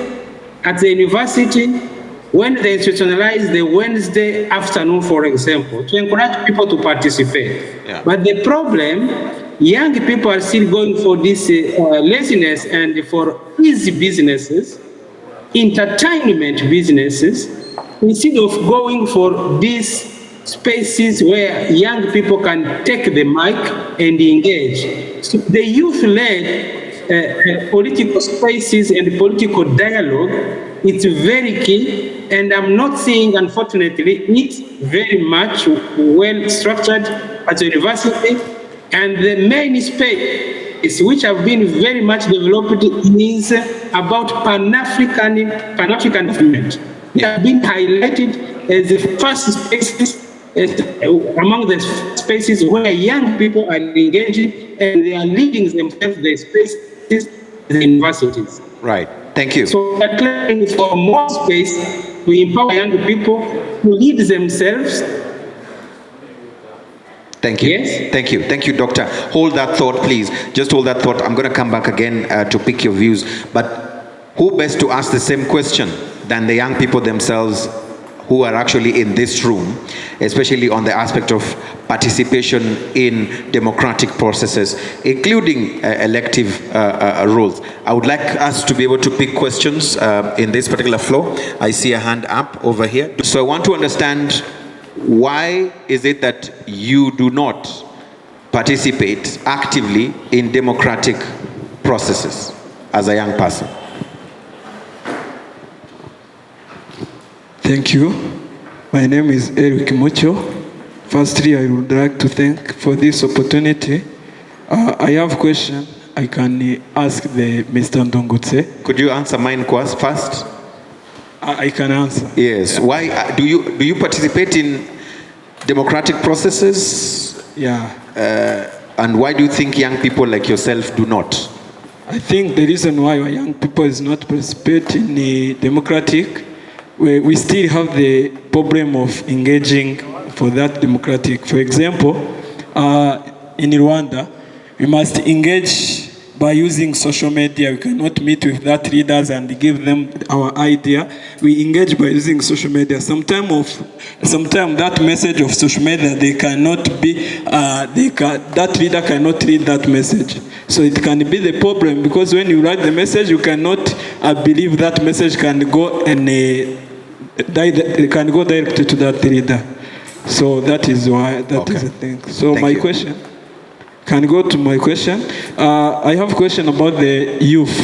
when they institutionalize the Wednesday afternoon, for example, to encourage people to participate. Yeah. But the problem, young people are still going for this laziness and for easy businesses, entertainment businesses, instead of going for these spaces where young people can take the mic and engage. So the youth-led political spaces and political dialogue, it's very key, and I'm not seeing, unfortunately, it very much well structured at the university. And the main space which have been very much developed is about Pan-African movement. They have been highlighted as the first spaces among the spaces where young people are engaging and they are leading themselves the spaces in the universities. Right. Thank you. So we are claiming for more space to empower young people to lead themselves. Thank you. Yes? Thank you. Thank you, Doctor. Hold that thought, please. Just hold that thought. I'm going to come back again to pick your views. But who best to ask the same question than the young people themselves who are actually in this room, especially on the aspect of participation in democratic processes, including elective roles. I would like us to be able to pick questions in this particular floor. I see a hand up over here. So I want to understand, why is it that you do not participate actively in democratic processes as a young person? Thank you. My name is Eric Mucho. Firstly, I would like to thank for this opportunity. I have a question I can ask the Mr. Ndongutse. Could you answer mine first? I can answer. Yes. Why do you participate in democratic processes? Yeah. And why do you think young people like yourself do not? I think the reason why our young people is not participate in the democratic, we still have the problem of engaging for that democratic. For example, in Rwanda, we must engage by using social media. We cannot meet with that leaders and give them our idea. We engage by using social media. Sometimes that message of social media, they cannot be, that leader cannot read that message. So it can be the problem, because when you write the message, you cannot believe that message can go and can go directly to that leader. So that is why that is the thing. So my question. Can go to my question. I have a question about the youth.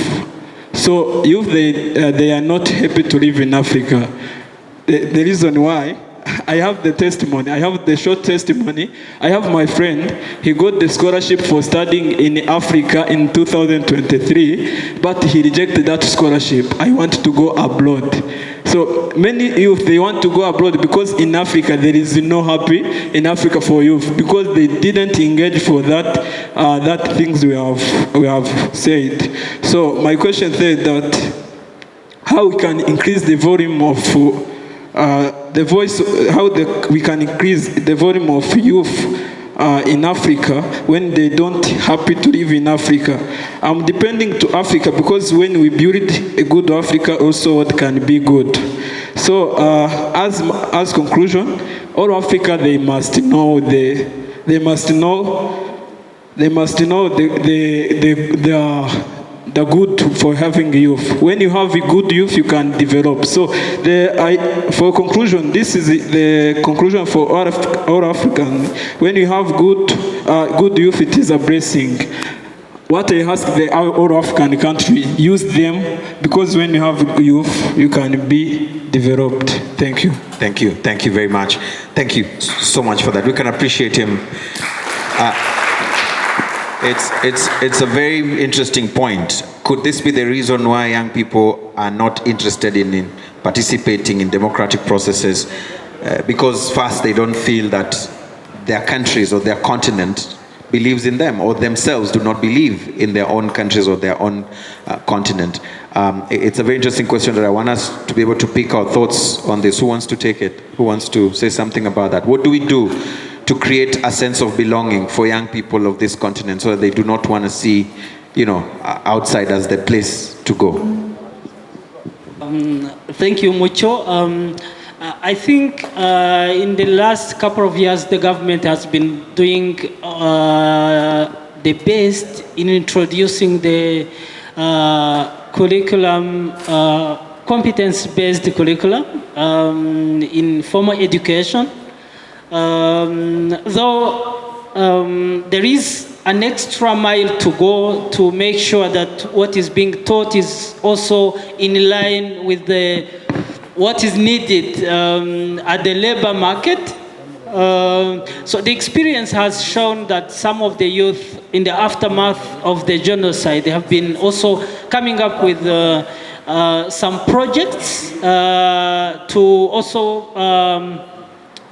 So youth, they are not happy to live in Africa. The reason why, I have the testimony. I have the short testimony. I have my friend. He got the scholarship for studying in Africa in 2023, but he rejected that scholarship. I want to go abroad. So many youth, they want to go abroad because in Africa there is no happy in Africa for youth, because they didn't engage for that things we have said. So my question said that how we can increase the volume of the voice, we can increase the volume of youth in Africa when they don't happy to live in Africa. I'm depending to Africa, because when we build a good Africa, also it can be good. So as conclusion, all Africa, they must know the good for having youth. When you have a good youth, you can develop. So for conclusion, this is the conclusion for all Africans. When you have good youth, it is a blessing. What I ask the all African country, use them, because when you have youth, you can be developed. Thank you. Thank you. Thank you very much. Thank you so much for that. We can appreciate him. It's a very interesting point. Could this be the reason why young people are not interested in participating in democratic processes? Because first, they don't feel that their countries or their continent believes in them, or themselves do not believe in their own countries or their own continent. It's a very interesting question that I want us to be able to pick our thoughts on this. Who wants to take it? Who wants to say something about that? What do we do to create a sense of belonging for young people of this continent, so that they do not want to see, outside as the place to go? Thank you, Mucho. I think in the last couple of years, the government has been doing the best in introducing the curriculum, competence-based curriculum in formal education. Though there is an extra mile to go to make sure that what is being taught is also in line with what is needed at the labor market. So the experience has shown that some of the youth in the aftermath of the genocide, they have been also coming up with some projects to also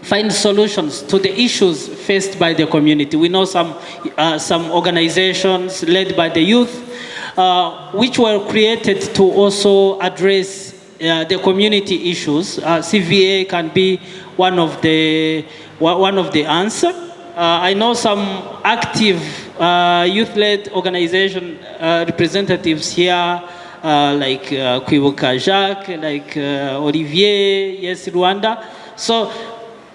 find solutions to the issues faced by the community. We know some organizations led by the youth, which were created to also address the community issues. CVA can be one of the answer. I know some active youth-led organization representatives here like Kwibuka Jacques, like Olivier, yes, Rwanda. So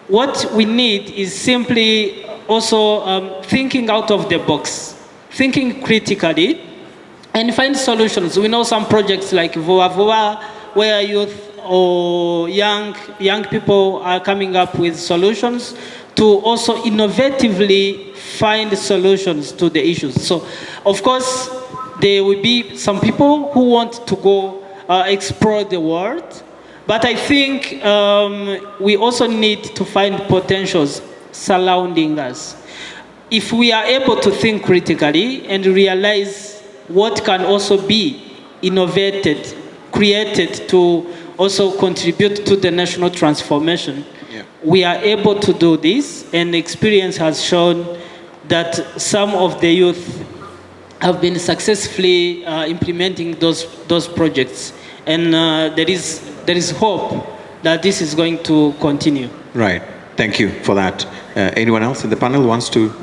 what we need is simply also thinking out of the box, thinking critically, and find solutions. We know some projects like Voa Voa, where youth or young people are coming up with solutions to also innovatively find solutions to the issues. So, of course, there will be some people who want to go explore the world, but I think we also need to find potentials surrounding us. If we are able to think critically and realize what can also be innovated, created to also contribute to the national transformation, we are able to do this, and experience has shown that some of the youth have been successfully implementing those projects, and there is hope that this is going to continue. Right. Thank you for that. Anyone else in the panel wants to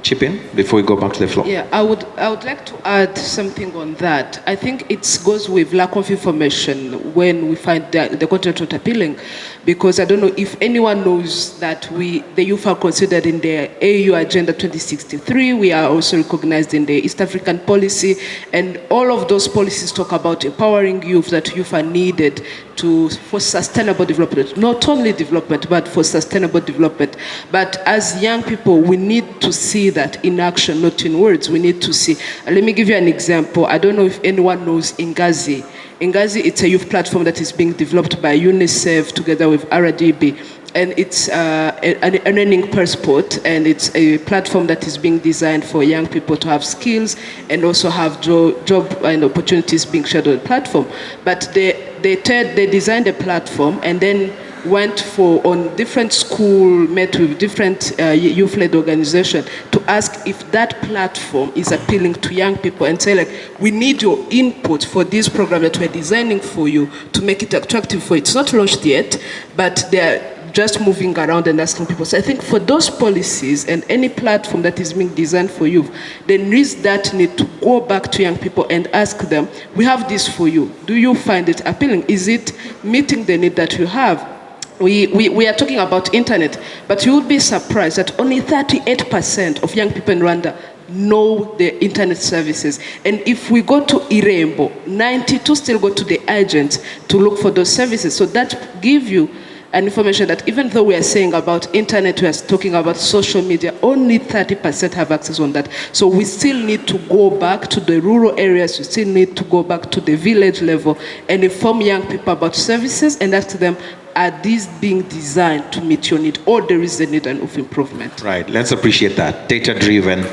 chip in before we go back to the floor? Yeah, I would like to add something on that. I think it goes with lack of information when we find the content not appealing, because I don't know if anyone knows that the youth are considered in the AU Agenda 2063. We are also recognized in the East African policy, and all of those policies talk about empowering youth, that youth are needed for sustainable development, not only development, but for sustainable development. But as young people, we need to see that in action, not in words. We need to see. Let me give you an example. I don't know if anyone knows Ingazi. Ingazi, it's a youth platform that is being developed by UNICEF together with RDB. And it's an earning passport, and it's a platform that is being designed for young people to have skills and also have job and opportunities being shared on the platform. But they designed a platform and then went on different school, met with different youth-led organizations to ask if that platform is appealing to young people, and say, like, we need your input for this program that we're designing for you to make it attractive for you. It's not launched yet, but they're just moving around and asking people. So I think for those policies and any platform that is being designed for youth, there is that need to go back to young people and ask them, we have this for you. Do you find it appealing? Is it meeting the need that you have? We are talking about internet, but you would be surprised that only 38% of young people in Rwanda know the internet services. And if we go to Irembo, 92 still go to the agents to look for those services. So that gives you an information that even though we are saying about internet, we are talking about social media, only 30% have access on that. So we still need to go back to the rural areas, we still need to go back to the village level and inform young people about services and ask them, are these being designed to meet your need, or there is a need of improvement? Right, let's appreciate that. Data-driven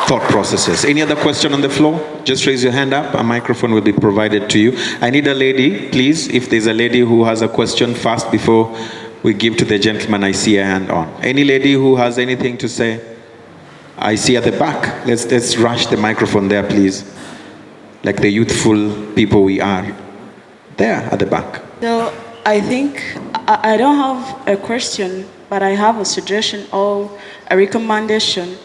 thought processes. Any other question on the floor? Just raise your hand up. A microphone will be provided to you. I need a lady, please. If there's a lady who has a question first before we give to the gentleman, I see a hand on. Any lady who has anything to say? I see at the back. Let's rush the microphone there, please. Like the youthful people we are. There at the back. So I think I don't have a question, but I have a suggestion or a recommendation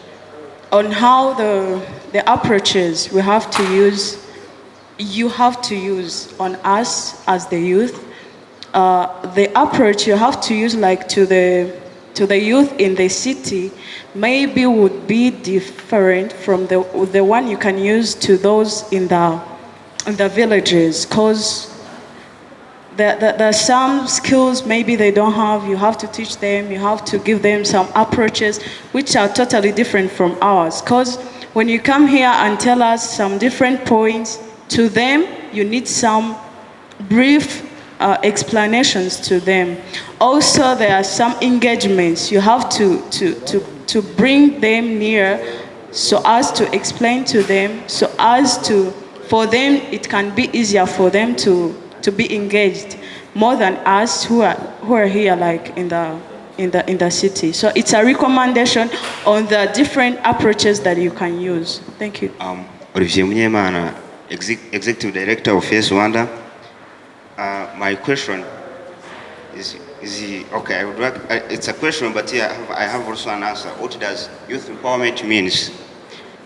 on how the approaches we have to use, you have to use on us as the youth. The approach you have to use, like to the youth in the city, maybe would be different from the one you can use to those in the villages, because there are some skills maybe they don't have. You have to teach them, you have to give them some approaches which are totally different from ours. Because when you come here and tell us some different points, to them you need some brief explanations to them. Also, there are some engagements you have to bring them near, so as to explain to them, so as to, for them it can be easier for them to be engaged more than us who are here, like in the city. So it's a recommendation on the different approaches that you can use. Thank you. Olivier Munyemana, Executive Director of Yes Rwanda. My question is okay. I would like, it's a question, but here I have also an answer. What does youth empowerment means?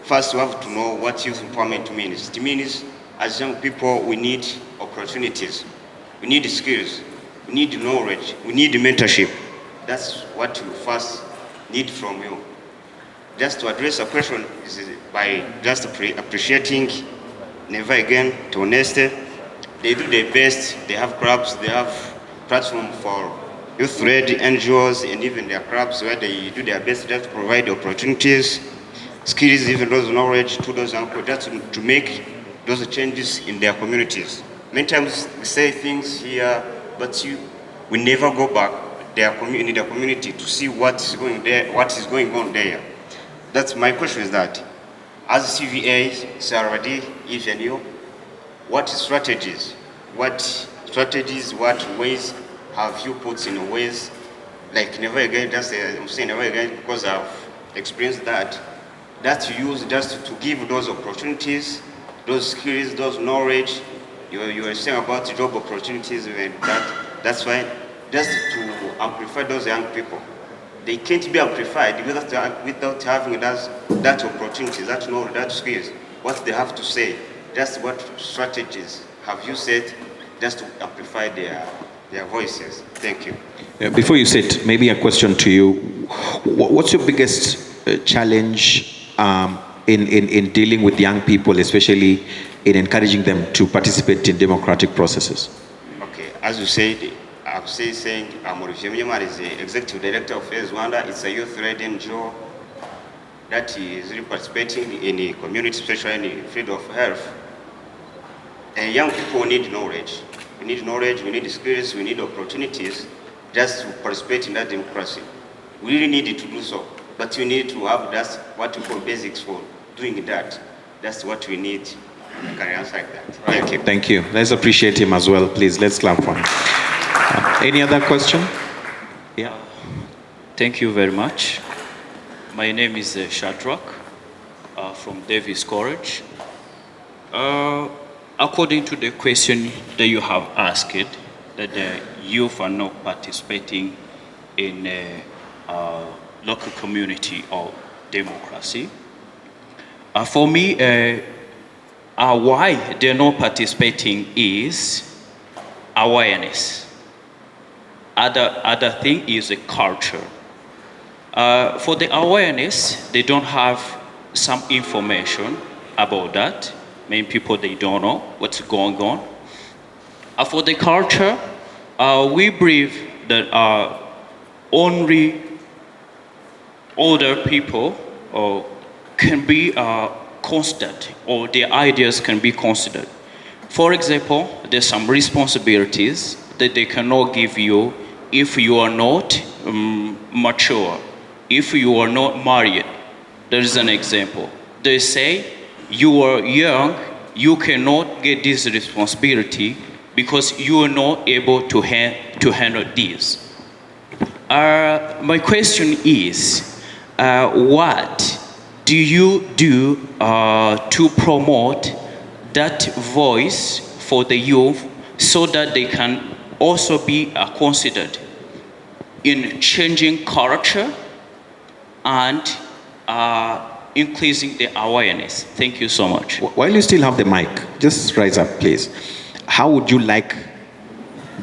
First, we have to know what youth empowerment means. It means as young people, we need opportunities, we need skills, we need knowledge, we need mentorship. That's what we first need from you. Just to address a question is by just appreciating Never Again to Honesty. They do their best, they have clubs, they have platform for youth-led NGOs and even their clubs where they do their best just to provide opportunities, skills, even those knowledge to those young people, just to make those changes in their communities. Many times we say things here, but we never go back in their community to see what is going on there. That's my question is that, as CVA, CRD, even you, what strategies, what ways have you put in ways, like Never Again, I'm saying Never Again because I've experienced that you use just to give those opportunities, those skills, those knowledge. You were saying about job opportunities and that's why, just to amplify those young people. They can't be amplified without having that opportunity, that knowledge, that skills, what they have to say. Just what strategies have you set just to amplify their voices? Thank you. Before you sit, maybe a question to you. What's your biggest challenge in dealing with young people, especially in encouraging them to participate in democratic processes? Okay, as you said, I'm saying Olivier Mnyamara is the Executive Director of FAIRS Rwanda. It's a youth-led NGO that is really participating in the community, especially in the field of health. And young people need knowledge. We need knowledge, we need skills, we need opportunities just to participate in that democracy. We really need to do so, but we need to have that's what we call basics for doing that. That's what we need. I can answer like that. Thank you. Thank you. Let's appreciate him as well, please. Let's clap for him. Any other question? Yeah. Thank you very much. My name is Shadrach from Davis College. According to the question that you have asked, that the youth are not participating in a local community or democracy. For me, why they're not participating is awareness. Other thing is a culture. For the awareness, they don't have some information about that. Many people, they don't know what's going on. For the culture, we believe that only older people can be considered, or their ideas can be considered. For example, there's some responsibilities that they cannot give you if you are not mature, if you are not married. There is an example. They say, you are young, you cannot get this responsibility because you are not able to handle this. My question is, what do you do to promote that voice for the youth so that they can also be considered in changing culture and increasing the awareness? Thank you so much. While you still have the mic, just rise up, please. How would you like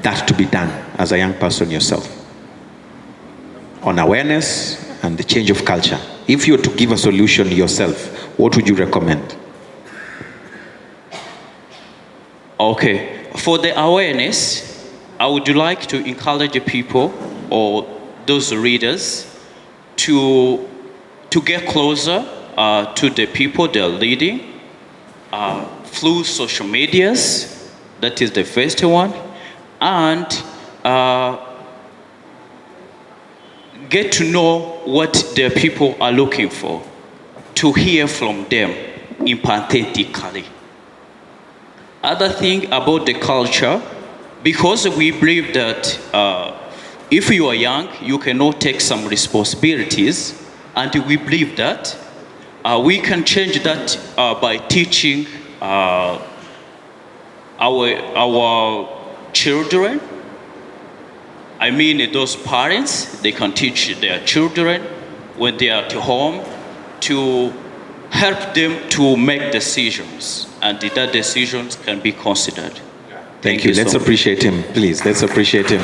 that to be done as a young person yourself? On awareness and the change of culture. If you were to give a solution yourself, what would you recommend? Okay, for the awareness, I would like to encourage people or those readers to get closer to the people they're leading through social medias. That is the first one. And get to know what the people are looking for, to hear from them empathetically. Other thing about the culture, because we believe that if you are young, you cannot take some responsibilities, and we believe that we can change that by teaching our children. I mean, those parents, they can teach their children when they are at home to help them to make decisions. and that decisions can be considered. Thank you. Let's appreciate him, please. Let's appreciate him.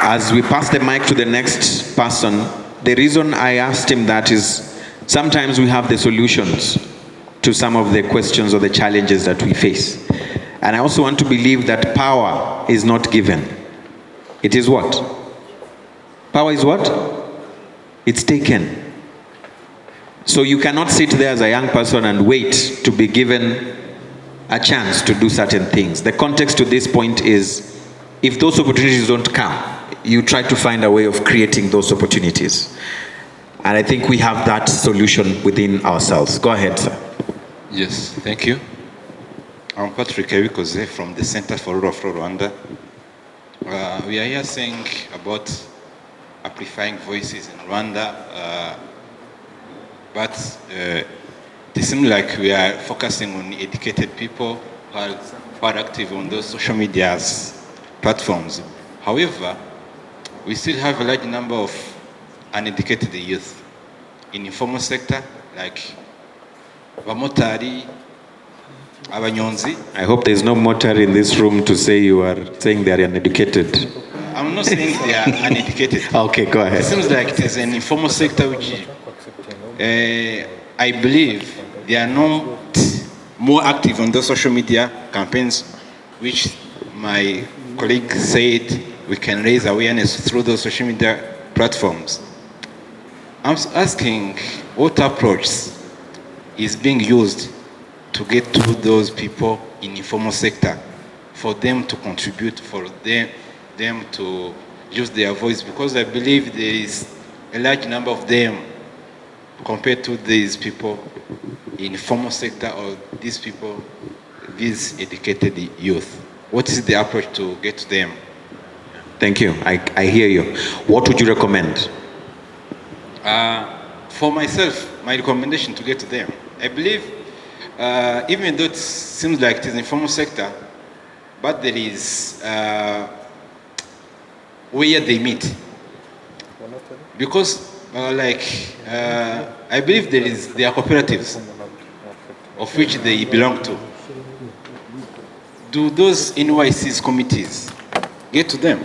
As we pass the mic to the next person, the reason I asked him that is sometimes we have the solutions to some of the questions or the challenges that we face. And I also want to believe that power is not given. It is what? Power is what? It's taken. So you cannot sit there as a young person and wait to be given a chance to do certain things. The context to this point is, if those opportunities don't come, you try to find a way of creating those opportunities. And I think we have that solution within ourselves. Go ahead, sir. Yes, thank you. I'm Patrick Ewikoze from the Center for Rule of Law Rwanda. We are here saying about amplifying voices in Rwanda, but it seems like we are focusing on educated people who are active on those social media platforms. However, we still have a large number of uneducated youth in informal sector, like Bamotari, Abanyonzi. I hope there's no motor in this room to say you are saying they are uneducated. I'm not saying they are uneducated. Okay, go ahead. It seems like it is an informal sector which I believe they are not more active on those social media campaigns, which my colleague said we can raise awareness through those social media platforms. I'm asking what approach is being used to get to those people in informal sector, for them to contribute, for them to use their voice, because I believe there is a large number of them compared to these people in formal sector or these people, these educated youth. What is the approach to get to them? Thank you. I hear you. What would you recommend? For myself, my recommendation to get to them, I believe, even though it seems like it is informal sector, but there is where they meet. Because, I believe there are cooperatives of which they belong to. Do those NYC's committees get to them?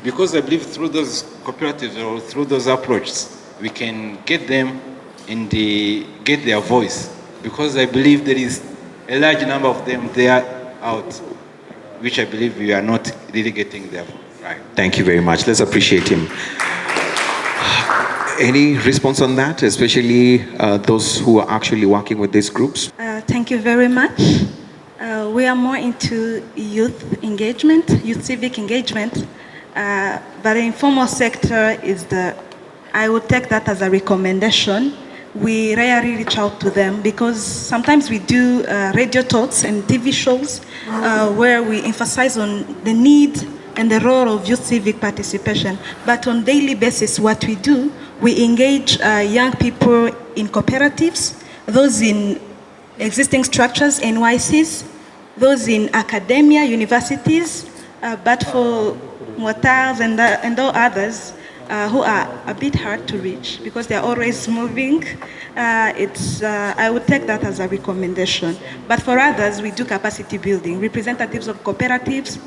Because I believe through those cooperatives or through those approaches, we can get them and get their voice. Because I believe there is a large number of them there out, which I believe we are not really getting there. Right. Thank you very much. Let's appreciate him. Any response on that, especially those who are actually working with these groups? Thank you very much. We are more into youth engagement, youth civic engagement, but the informal sector is I would take that as a recommendation. We rarely reach out to them because sometimes we do radio talks and TV shows where we emphasize on the need and the role of youth civic participation. But on daily basis, what we do, we engage young people in cooperatives, those in existing structures, NYCs, those in academia, universities, but for mortals and all others who are a bit hard to reach because they're always moving. I would take that as a recommendation. But for others, we do capacity building. Representatives of cooperatives,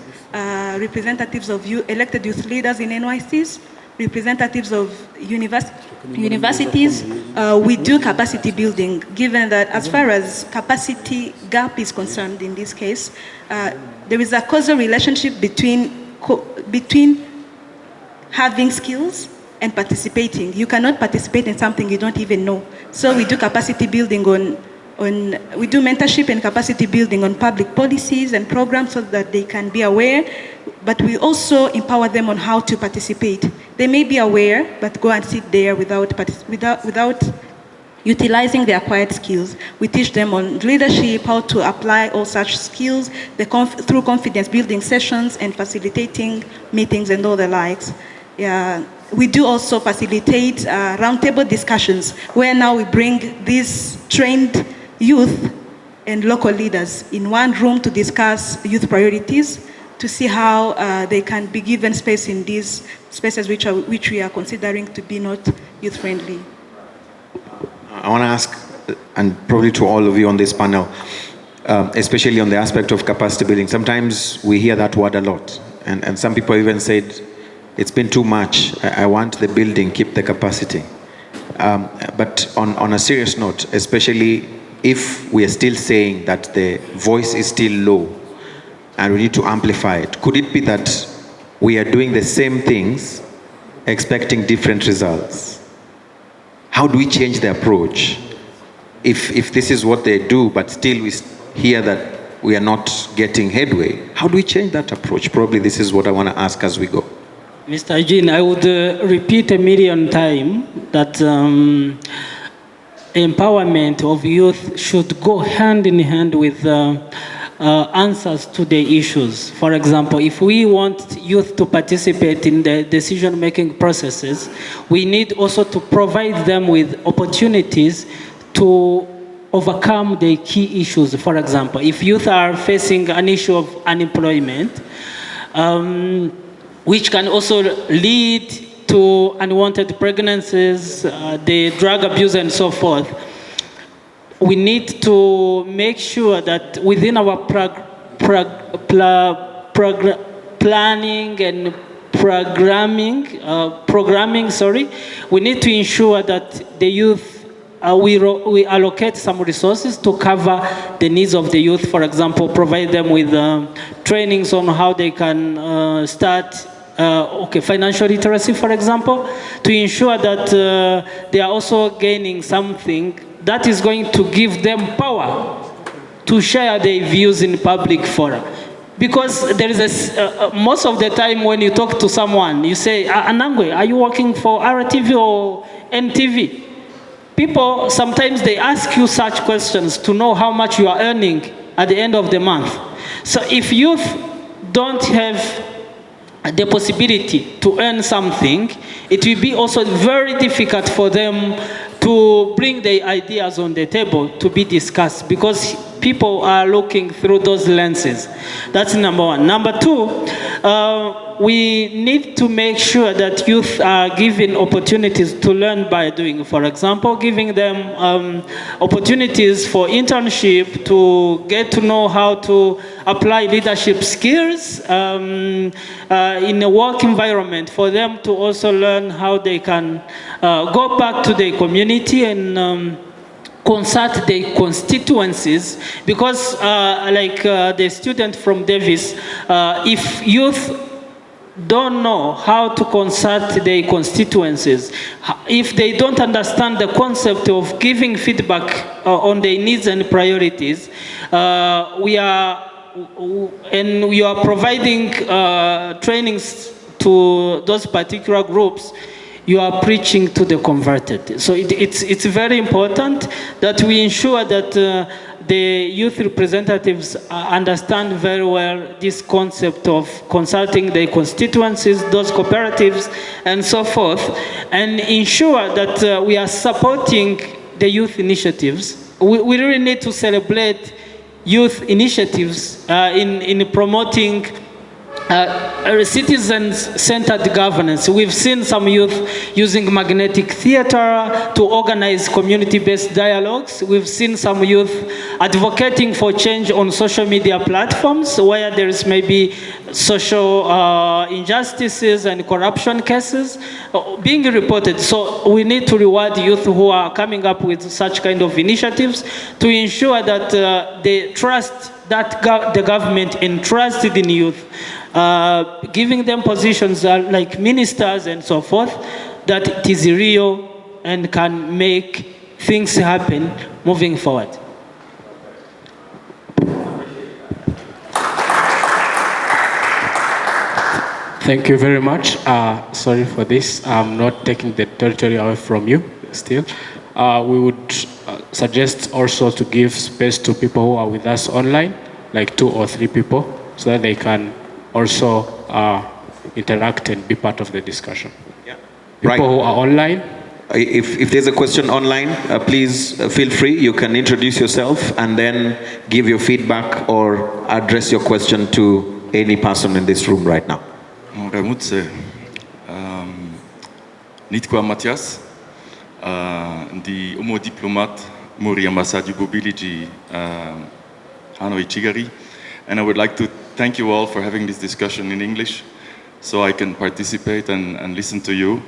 representatives of elected youth leaders in NYCs, representatives of universities, we do capacity building, given that as far as capacity gap is concerned in this case, there is a causal relationship between having skills and participating. You cannot participate in something you don't even know. So we do capacity building we do mentorship and capacity building on public policies and programs so that they can be aware, but we also empower them on how to participate. They may be aware, but go and sit there without utilizing their acquired skills. We teach them on leadership, how to apply all such skills through confidence building sessions and facilitating meetings and all the likes. We do also facilitate roundtable discussions where now we bring these trained youth and local leaders in one room to discuss youth priorities, to see how they can be given space in these spaces which we are considering to be not youth-friendly. I want to ask, and probably to all of you on this panel, especially on the aspect of capacity building. Sometimes we hear that word a lot, and some people even said, it's been too much. I want the building, keep the capacity. But on a serious note, especially if we are still saying that the voice is still low and we need to amplify it, could it be that we are doing the same things, expecting different results? How do we change the approach? If this is what they do, but still we hear that we are not getting headway, how do we change that approach? Probably this is what I want to ask as we go. Mr. Eugene, I would repeat a million times that empowerment of youth should go hand in hand with answers to the issues. For example, if we want youth to participate in the decision-making processes, we need also to provide them with opportunities to overcome the key issues. For example, if youth are facing an issue of unemployment, which can also lead to unwanted pregnancies, the drug abuse and so forth, we need to make sure that within our planning and programming, we need to ensure that the youth, we allocate some resources to cover the needs of the youth. For example, provide them with trainings on how they can start financial literacy, for example, to ensure that they are also gaining something that is going to give them power to share their views in public fora. Because there is most of the time when you talk to someone, you say, Anangwe, are you working for RTV or NTV? People, sometimes they ask you such questions to know how much you are earning at the end of the month. So if youth don't have the possibility to earn something, it will be also very difficult for them to bring their ideas on the table to be discussed, because people are looking through those lenses. That's number one. Number two, we need to make sure that youth are given opportunities to learn by doing. For example, giving them opportunities for internship to get to know how to apply leadership skills in a work environment, for them to also learn how they can go back to their community and consult their constituencies, because like the student from Davis, if youth don't know how to consult their constituencies, if they don't understand the concept of giving feedback on their needs and priorities, we are providing trainings to those particular groups, you are preaching to the converted. So it's very important that we ensure that the youth representatives understand very well this concept of consulting their constituencies, those cooperatives, and so forth, and ensure that we are supporting the youth initiatives. We really need to celebrate youth initiatives in promoting citizen-centered governance. We've seen some youth using magnetic theater to organize community-based dialogues. We've seen some youth advocating for change on social media platforms where there is maybe social injustices and corruption cases being reported. So we need to reward youth who are coming up with such kind of initiatives to ensure that they trust that the government entrusted in youth, giving them positions like ministers and so forth, that it is real and can make things happen moving forward. Thank you very much. Sorry for this. I'm not taking the territory away from you still. We would suggest also to give space to people who are with us online, like 2 or 3 people, so that they can also interact and be part of the discussion. Yeah. People who are online. If there's a question online, please feel free. You can introduce yourself and then give your feedback or address your question to any person in this room right now. Ndamutse, nitwa Matthias, ndi diplomate muri ambassade Bobiligi Hano Ichigari, and I would like to thank you all for having this discussion in English so I can participate and listen to you.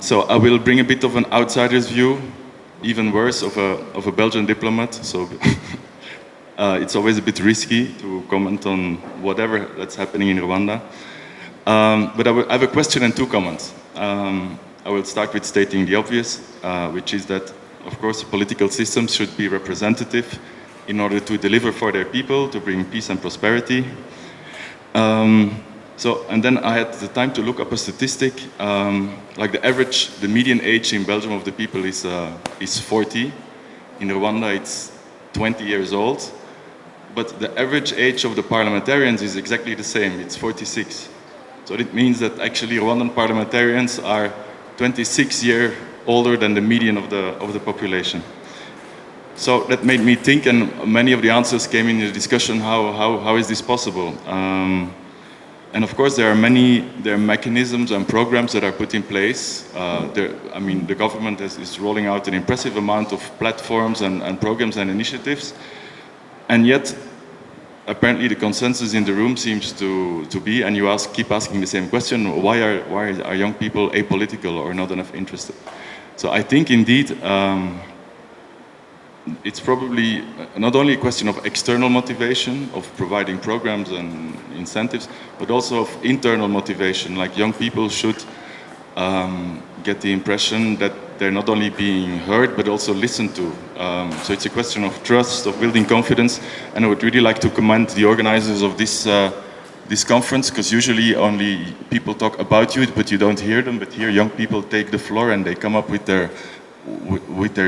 So I will bring a bit of an outsider's view, even worse, of a Belgian diplomat. So it's always a bit risky to comment on whatever that's happening in Rwanda. But I have a question and two comments. I will start with stating the obvious, which is that, of course, political systems should be representative in order to deliver for their people, to bring peace and prosperity. And then I had the time to look up a statistic. Like the median age in Belgium of the people is 40. In Rwanda, it's 20 years old. But the average age of the parliamentarians is exactly the same. It's 46. So it means that actually Rwandan parliamentarians are 26 years older than the median of the population. So that made me think, and many of the answers came in the discussion, how is this possible? And of course, there are mechanisms and programs that are put in place. The government is rolling out an impressive amount of platforms and programs and initiatives. And yet, apparently the consensus in the room seems to be, and you keep asking the same question, why are young people apolitical or not enough interested? So I think indeed, it's probably not only a question of external motivation, of providing programs and incentives, but also of internal motivation. Like young people should get the impression that they're not only being heard, but also listened to. So it's a question of trust, of building confidence, and I would really like to commend the organizers of this conference, because usually only people talk about you, but you don't hear them, but here young people take the floor and they come up with their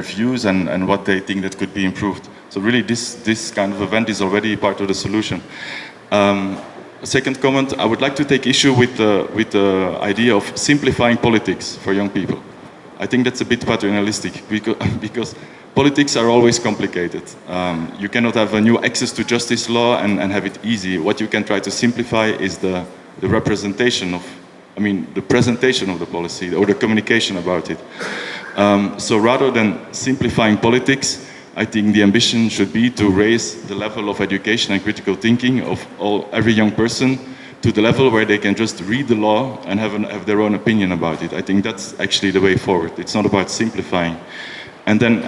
views and what they think that could be improved. So really this kind of event is already part of the solution. A second comment, I would like to take issue with the idea of simplifying politics for young people. I think that's a bit paternalistic because politics are always complicated. You cannot have a new access to justice law and have it easy. What you can try to simplify is the representation of, the presentation of the policy or the communication about it. So rather than simplifying politics, I think the ambition should be to raise the level of education and critical thinking of every young person to the level where they can just read the law and have their own opinion about it. I think that's actually the way forward. It's not about simplifying. And then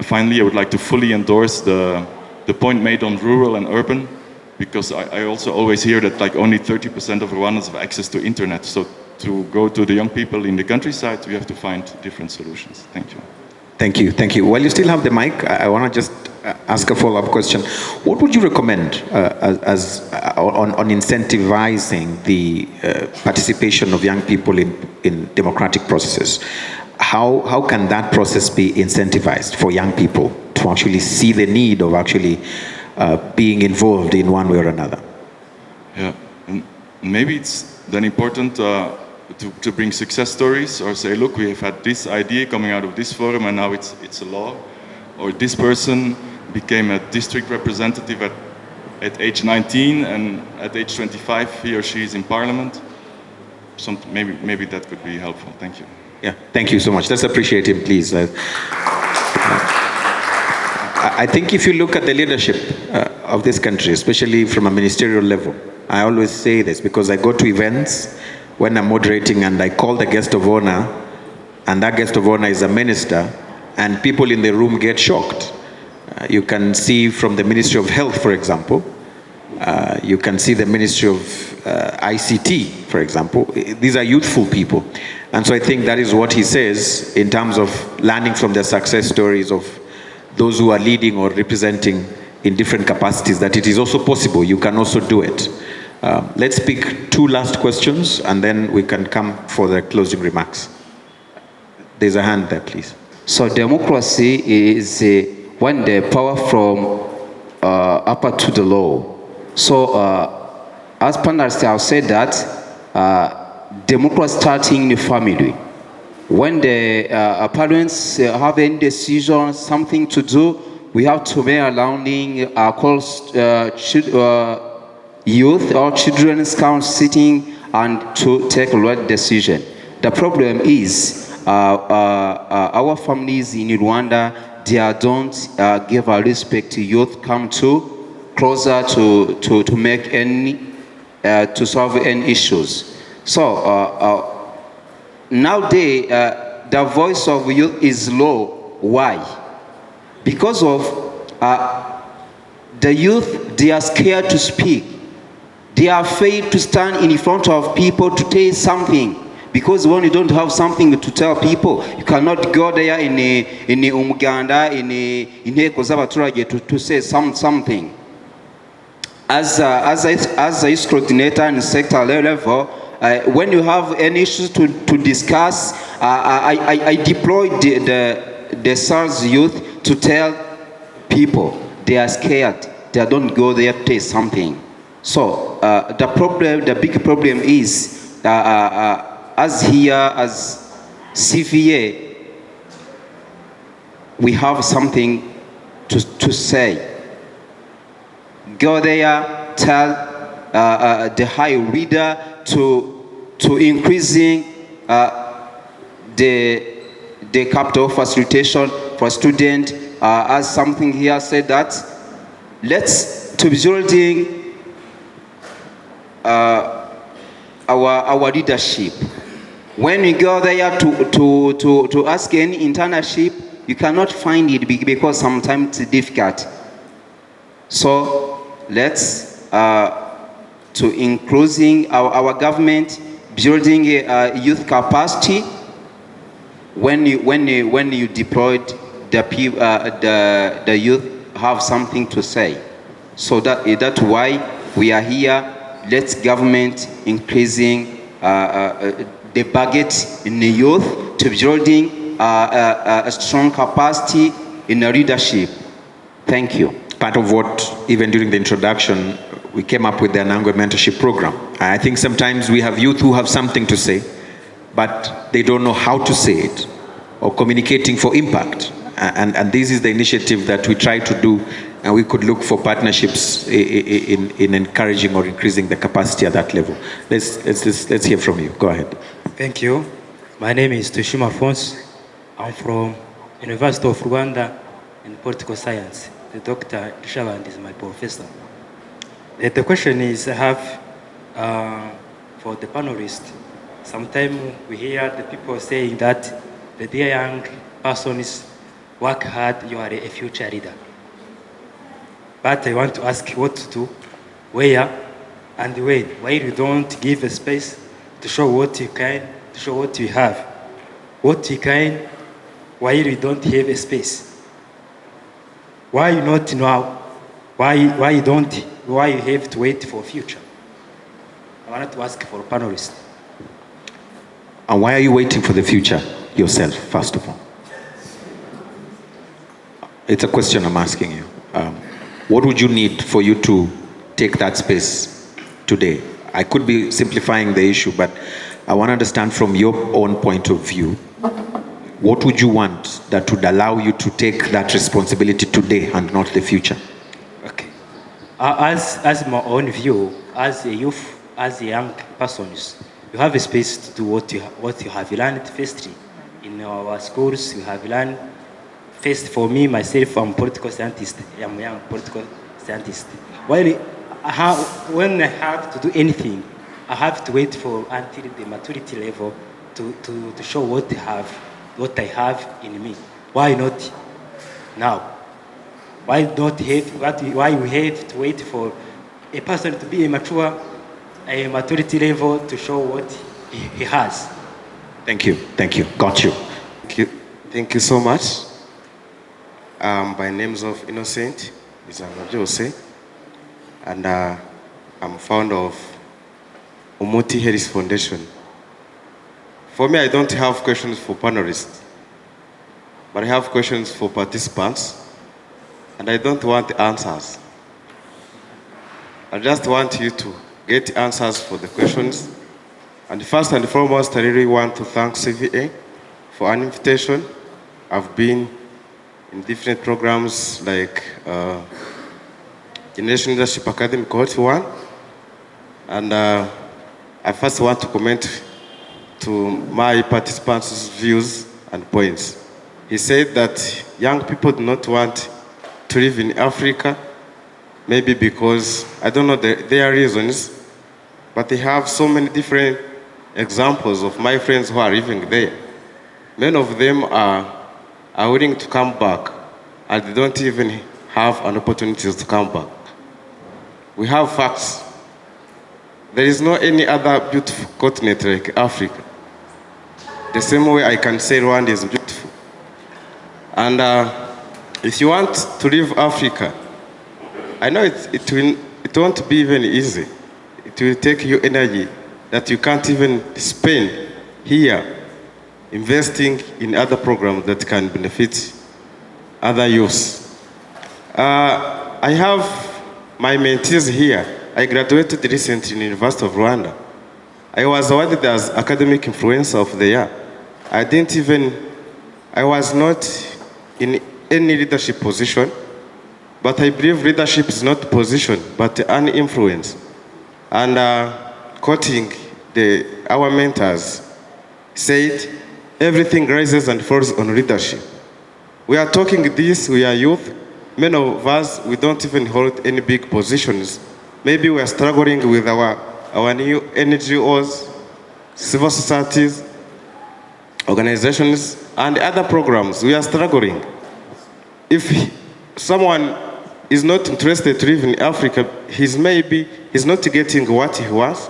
finally, I would like to fully endorse the point made on rural and urban, because I also always hear that like only 30% of Rwandans have access to internet. So to go to the young people in the countryside, we have to find different solutions. Thank you. Thank you. While you still have the mic, I want to just ask a follow-up question. What would you recommend on incentivizing the participation of young people in democratic processes? How can that process be incentivized for young people to actually see the need of actually being involved in one way or another? Yeah, and maybe it's then important to bring success stories, or say, look, we have had this idea coming out of this forum and now it's a law, or this person became a district representative at age 19 and at age 25 he or she is in parliament. Maybe that could be helpful. Thank you. Yeah, thank you so much. Let's appreciate him, please. I think if you look at the leadership of this country, especially from a ministerial level, I always say this because I go to events when I'm moderating and I call the guest of honor, and that guest of honor is a minister, and people in the room get shocked. You can see from the Ministry of Health, for example, you can see the Ministry of ICT, for example. These are youthful people. And so I think that is what he says in terms of learning from the success stories of those who are leading or representing in different capacities, that it is also possible. You can also do it. Let's pick two last questions and then we can come for the closing remarks. There's a hand there, please. So democracy is when the power from upper to the low. So as panelists have said that democracy starting in the family. When the parents have any decision, something to do, we have to be allowing youth or children count sitting and to take a right decision. The problem is our families in Rwanda, they don't give a respect to youth, come to closer to make any, to solve any issues. So nowadays, the voice of youth is low. Why? Because of the youth, they are scared to speak. They are afraid to stand in front of people to tell something. Because when you don't have something to tell people, you cannot go there in umuganda, in inteko z'abaturage to say something. As a youth coordinator in sector level, when you have any issues to discuss, I deploy the SARS youth to tell people. They are scared. They don't go there to say something. So the big problem is, as here, as CVA, we have something to say. Go there, tell the high leader to increasing the capital facilitation for students, as something here said that let's to building our leadership. When we go there to ask any internship, you cannot find it because sometimes it's difficult. So let's to increasing our government, building a youth capacity. When you deployed the youth have something to say. So that's why we are here. Let's government increasing the budget in the youth to building a strong capacity in the leadership. Thank you. Part of what, even during the introduction, we came up with the Anangwe Mentorship Program. I think sometimes we have youth who have something to say, but they don't know how to say it, or communicating for impact. And this is the initiative that we try to do, and we could look for partnerships in encouraging or increasing the capacity at that level. Let's hear from you. Go ahead. Thank you. My name is Tushima Alphonse. I'm from University of Rwanda in political science. The Dr. Shavand is my professor. The question is, I have for the panelists. Sometimes we hear the people saying that the dear young person is work hard, you are a future leader. But I want to ask what to do, where, and when. Why you don't give a space to show what you can, to show what you have. What you can, why you don't have a space. Why you not now? Why you have to wait for future? I wanted to ask for panelists. And why are you waiting for the future yourself, first of all? It's a question I'm asking you. What would you need for you to take that space today? I could be simplifying the issue, but I want to understand from your own point of view, what would you want that would allow you to take that responsibility today and not the future? Okay. As my own view, as a youth, as a young persons, you have a space to do what you have learned firstly. In our schools, you have learned. First, for me, myself, I'm a political scientist. I'm a young political scientist. When I have to do anything, I have to wait for until the maturity level to show what I have in me. Why not now? Why we have to wait for a person to be a maturity level to show what he has? Thank you. Got you. Thank you so much. By names of Innocent, Mr. Jose, and I'm founder of Umoti Harris Foundation. For me, I don't have questions for panelists, but I have questions for participants, and I don't want answers. I just want you to get answers for the questions. And first and foremost, I really want to thank CVA for an invitation. I've been in different programs like Generation Leadership Academy Cohort 1. And I first want to comment to my participants' views and points. he said that young people do not want to live in Africa, maybe because, I don't know their reasons, but they have so many different examples of my friends who are living there. Many of them are willing to come back, and they don't even have an opportunity to come back. We have facts. There is no any other beautiful continent like Africa. The same way I can say Rwanda is beautiful. And if you want to leave Africa, I know it won't be even easy. It will take you energy that you can't even spend here investing in other programs that can benefit other youths. I have my mentees here. I graduated recently in the University of Rwanda. I was awarded as Academic Influencer of the Year. I was not in any leadership position, but I believe leadership is not position, but an influence. And quoting our mentors, said, everything rises and falls on leadership. We are talking this, we are youth. Many of us, we don't even hold any big positions. Maybe we are struggling with our new NGOs, civil societies, organizations, and other programs. We are struggling. If someone is not interested to live in Africa, he's not getting what he wants.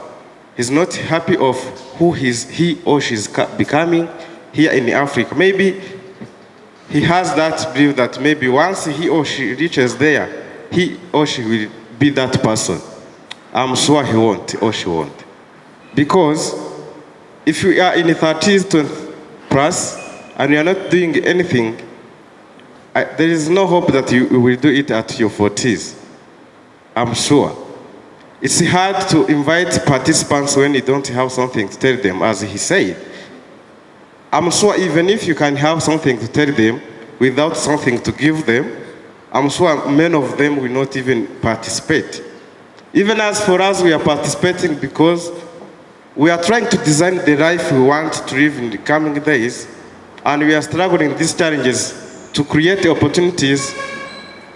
He's not happy of who he or she is becoming here in Africa. Maybe he has that belief that maybe once he or she reaches there, he or she will be that person. I'm sure he won't or she won't. Because if you are in the 30s, 20 plus, and you are not doing anything, there is no hope that you will do it at your 40s. I'm sure. It's hard to invite participants when you don't have something to tell them, as he said. I'm sure even if you can have something to tell them without something to give them, I'm sure many of them will not even participate. Even as for us, we are participating because we are trying to design the life we want to live in the coming days, and we are struggling with these challenges to create opportunities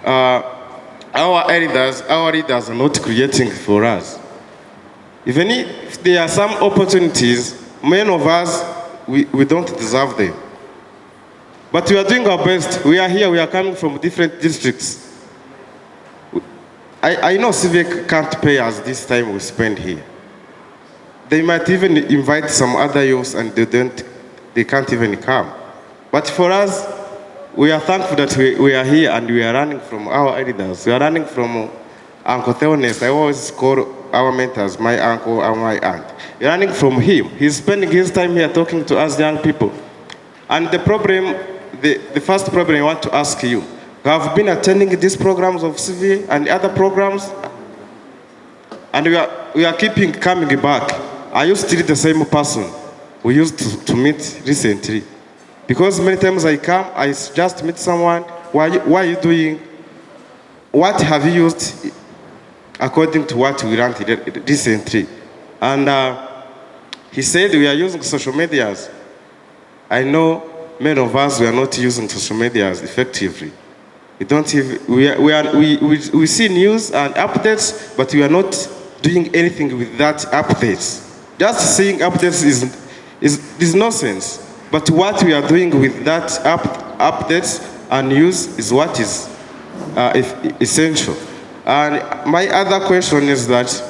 our leaders are not creating for us. Even if there are some opportunities, many of us, we don't deserve them. But we are doing our best. We are here, we are coming from different districts. I know Civic can't pay us this time we spend here. They might even invite some other youths and they can't even come. But for us, we are thankful that we are here and we are running from our elders. We are running from Uncle Theonis. I always call our mentors my uncle and my aunt. We are running from him. He's spending his time here talking to us young people. And the first problem I want to ask you, have been attending these programs of CV and other programs? And we are keeping coming back. Are you still the same person we used to meet recently? Because many times I come, I just meet someone, why are you doing? What have you used according to what we learned recently? And he said we are using social medias. I know many of us, we are not using social medias effectively. We don't even, we see news and updates, but we are not doing anything with that updates. Just seeing updates is nonsense. But what we are doing with that updates and news is what is essential. And my other question is that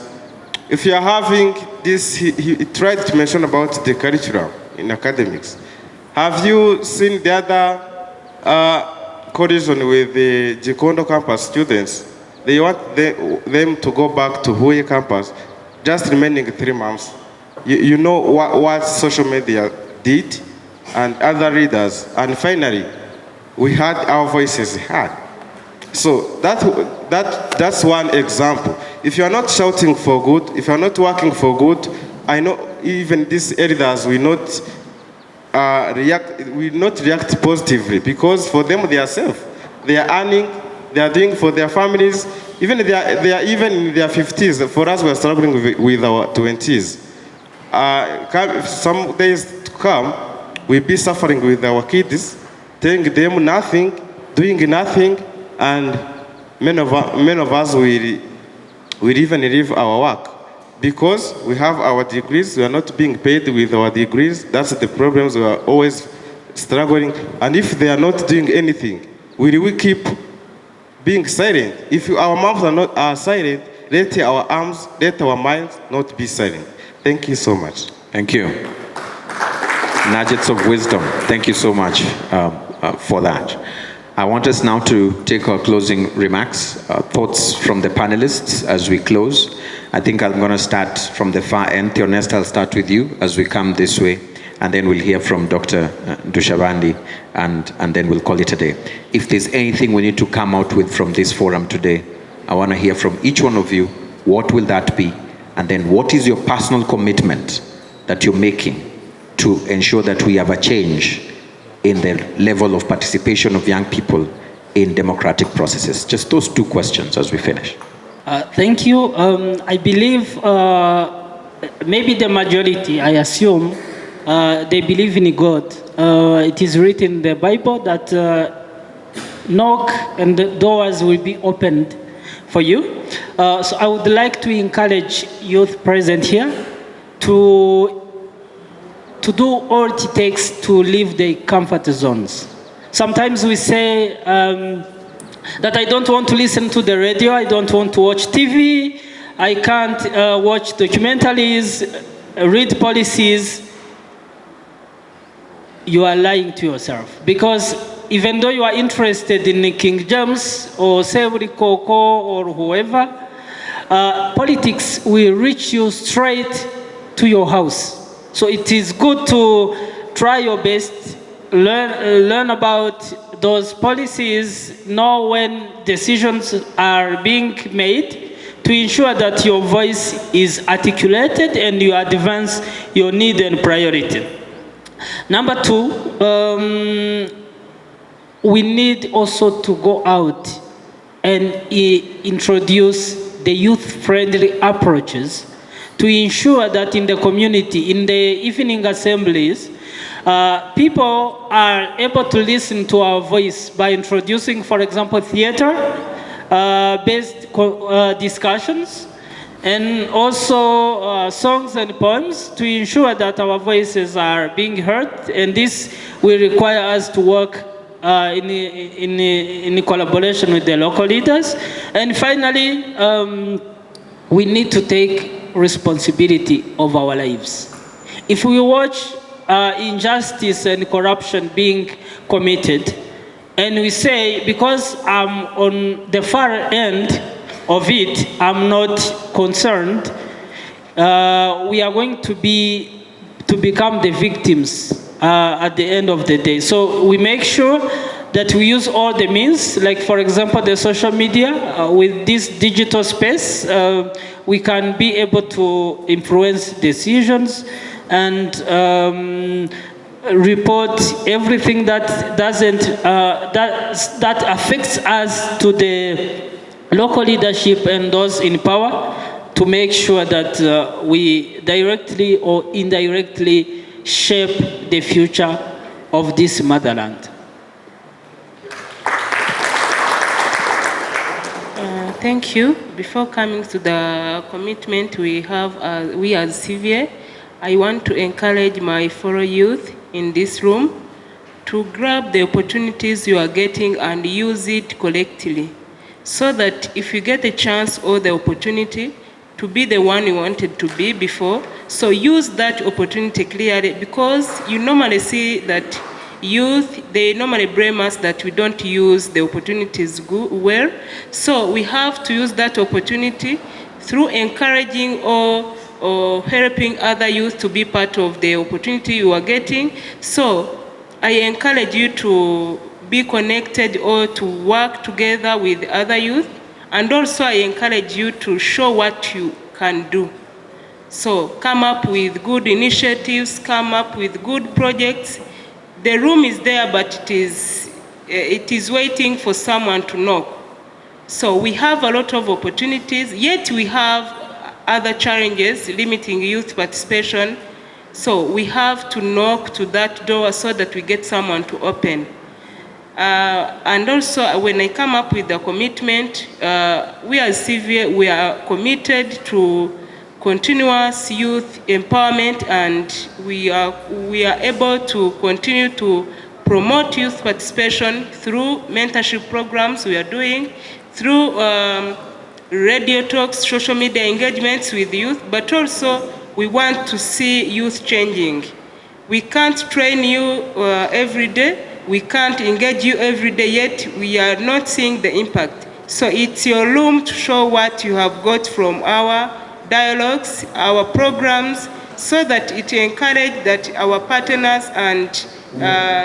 if you are having this, he tried to mention about the curriculum in academics. Have you seen the other collision with the Gikondo campus students? They want them to go back to Huye campus, just remaining 3 months. You know what social media did and other readers. And finally, we had our voices heard. So that's one example. If you are not shouting for good, if you are not working for good, I know even these elders will not react positively, because for them, they are safe. They are earning, they are doing for their families. Even they are even in their 50s. For us, we are struggling with our 20s. Some days to come, we'll be suffering with our kids telling them nothing, doing nothing, and many of us will even leave our work. Because we have our degrees, we are not being paid with our degrees. That's the problems we are always struggling. And if they are not doing anything, will we keep being silent? If our mouths are silent, let our arms, let our minds not be silent. Thank you so much. Thank you. Nuggets of wisdom. Thank you so much for that. I want us now to take our closing remarks, thoughts from the panelists as we close. I think I'm going to start from the far end. Theonesta, I'll start with you as we come this way, and then we'll hear from Dr. Ndushabandi, and then we'll call it a day. If there's anything we need to come out with from this forum today, I want to hear from each one of you. What will that be? And then what is your personal commitment that you're making to ensure that we have a change in the level of participation of young people in democratic processes? Just those two questions as we finish. Thank you. I believe maybe the majority, I assume, they believe in God. It is written in the Bible that knock and the doors will be opened for you. So I would like to encourage youth present here to do all it takes to leave the comfort zones. Sometimes we say that I don't want to listen to the radio, I don't want to watch TV, I can't watch documentaries, read policies. You are lying to yourself. Because even though you are interested in King James or Savory Coco or whoever, politics will reach you straight to your house. So it is good to try your best, learn about those policies, know when decisions are being made, to ensure that your voice is articulated and you advance your need and priority. Number two, we need also to go out and introduce the youth-friendly approaches to ensure that in the community, in the evening assemblies, people are able to listen to our voice by introducing, for example, theater-based discussions, and also songs and poems to ensure that our voices are being heard. And this will require us to work in collaboration with the local leaders. And finally, we need to take responsibility of our lives. If we watch injustice and corruption being committed, and we say, because I'm on the far end of it, I'm not concerned, we are going to become the victims at the end of the day. So we make sure that we use all the means, like for example, the social media. With this digital space, we can be able to influence decisions and report everything that that affects us to the local leadership and those in power, to make sure that we directly or indirectly shape the future of this motherland. Thank you. Before coming to the commitment we have, we as CVA, I want to encourage my fellow youth in this room to grab the opportunities you are getting and use it collectively, so that if you get a chance or the opportunity to be the one you wanted to be before, so use that opportunity clearly, because you normally see that youth, they normally blame us that we don't use the opportunities well. So we have to use that opportunity through encouraging or helping other youth to be part of the opportunity you are getting. So I encourage you to be connected or to work together with other youth. And also I encourage you to show what you can do. So come up with good initiatives, come up with good projects. The room is there, but it is waiting for someone to knock. So we have a lot of opportunities, yet we have other challenges limiting youth participation. So we have to knock to that door so that we get someone to open. And also, when I come up with the commitment, we as CVA, we are committed to continuous youth empowerment, and we are able to continue to promote youth participation through mentorship programs we are doing, through radio talks, social media engagements with youth, but also we want to see youth changing. We can't train you every day, we can't engage you every day, yet we are not seeing the impact. So it's your room to show what you have got from our dialogues, our programs, so that it encourages that our partners and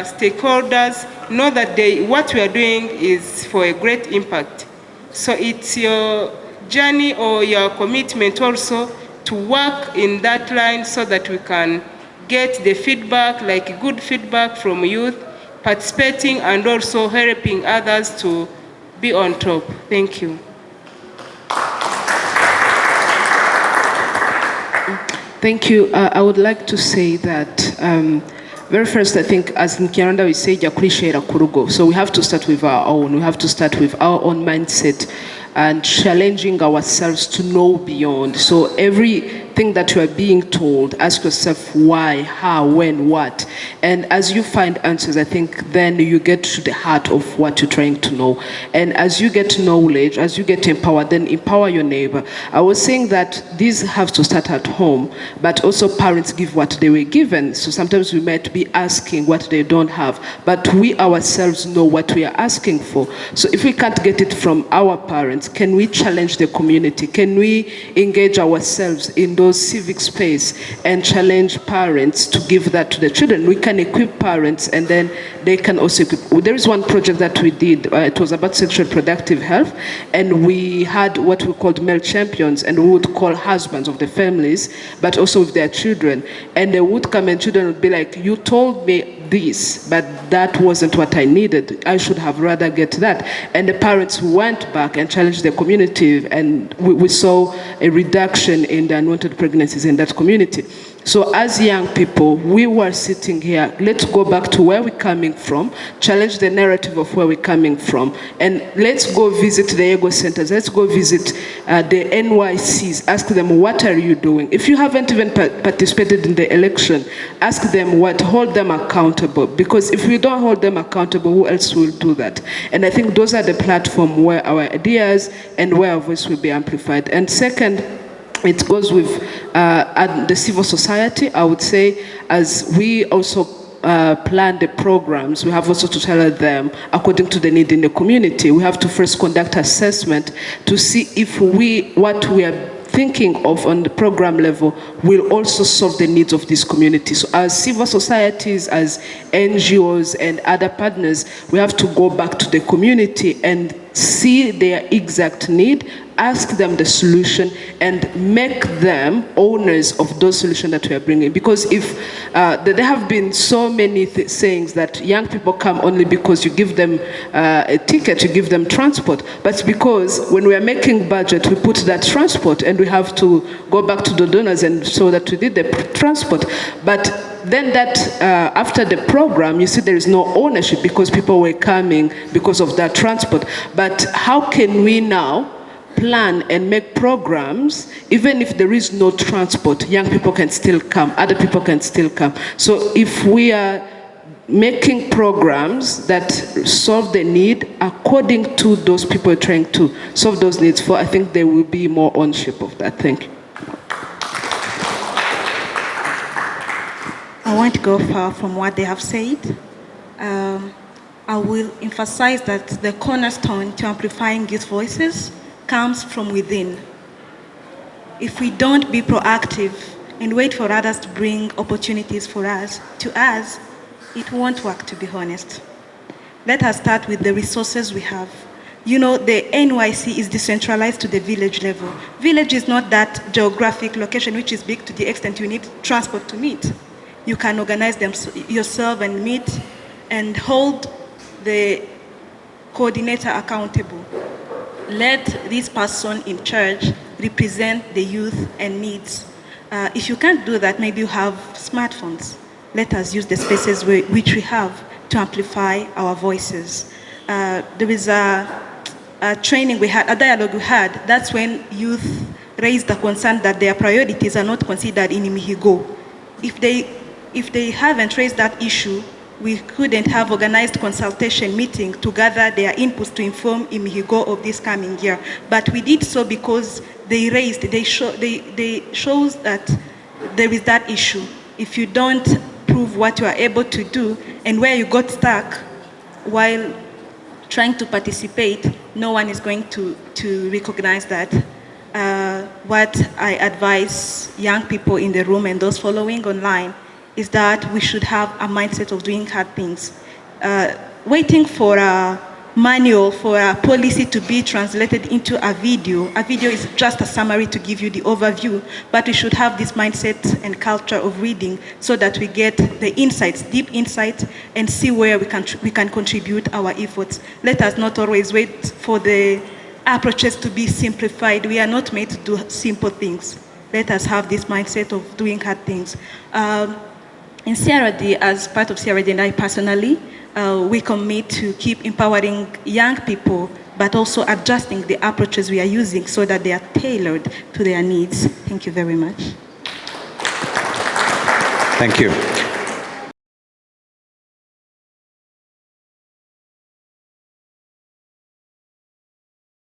stakeholders know that what we are doing is for a great impact. So it's your journey or your commitment also to work in that line so that we can get the feedback, like good feedback from youth, participating and also helping others to be on top. Thank you. Thank you. I would like to say that very first, I think, as in Kinyarwanda we say, "Jakurishera kurugo." So we have to start with our own. We have to start with our own mindset and challenging ourselves to know beyond. So everything that you are being told, ask yourself why, how, when, what. And as you find answers, I think then you get to the heart of what you're trying to know. And as you get knowledge, as you get empowered, then empower your neighbor. I was saying that these have to start at home, but also parents give what they were given. So sometimes we might be asking what they don't have, but we ourselves know what we are asking for. So if we can't get it from our parents, can we challenge the community? Can we engage ourselves in those civic space and challenge parents to give that to the children? We can equip parents, and then they can also equip. There is one project that we did. It was about sexual reproductive health, and we had what we called male champions, and we would call husbands of the families, but also with their children. And they would come, and children would be like, "You told me this, but that wasn't what I needed. I should have rather get that." And the parents went back and challenged the community, and we saw a reduction in the unwanted pregnancies in that community. So as young people, we were sitting here, let's go back to where we're coming from, challenge the narrative of where we're coming from, and let's go visit the ego centers, let's go visit the NYCs, ask them, what are you doing? If you haven't even participated in the election, ask them what, hold them accountable, because if we don't hold them accountable, who else will do that? And I think those are the platform where our ideas and where our voice will be amplified. And second, it goes with the civil society. I would say, as we also plan the programs, we have also to tell them according to the need in the community. We have to first conduct assessment to see if what we are thinking of on the program level will also solve the needs of these communities. So as civil societies, as NGOs and other partners, we have to go back to the community and see their exact need, ask them the solution, and make them owners of those solutions that we are bringing. Because if there have been so many sayings that young people come only because you give them a ticket, you give them transport, but because when we are making budget, we put that transport and we have to go back to the donors and so that we did the transport. But then that after the program, you see there is no ownership because people were coming because of that transport. But how can we now plan and make programs, even if there is no transport, young people can still come, other people can still come. So if we are making programs that solve the need according to those people trying to solve those needs for, I think there will be more ownership of that. Thank you. I won't go far from what they have said. I will emphasize that the cornerstone to amplifying youth voices comes from within. If we don't be proactive and wait for others to bring opportunities for us, to us, it won't work, to be honest. Let us start with the resources we have. You know, the NYC is decentralized to the village level. Village is not that geographic location which is big to the extent you need transport to meet. You can organize them yourself and meet and hold the coordinator accountable. Let this person in charge represent the youth and needs. If you can't do that, maybe you have smartphones. Let us use the spaces which we have to amplify our voices. There is a training we had, a dialogue we had. That's when youth raised the concern that their priorities are not considered in Imihigo. If they haven't raised that issue, we couldn't have organized consultation meeting to gather their inputs to inform Imihigo of this coming year. But we did so because they shows that there is that issue. If you don't prove what you are able to do and where you got stuck while trying to participate, no one is going to recognize that. What I advise young people in the room and those following online is that we should have a mindset of doing hard things. Waiting for a manual, for a policy to be translated into a video is just a summary to give you the overview, but we should have this mindset and culture of reading so that we get the insights, deep insights, and see where we can contribute our efforts. Let us not always wait for the approaches to be simplified. We are not made to do simple things. Let us have this mindset of doing hard things. In CRD, as part of CRD and I personally, we commit to keep empowering young people, but also adjusting the approaches we are using so that they are tailored to their needs. Thank you very much. Thank you.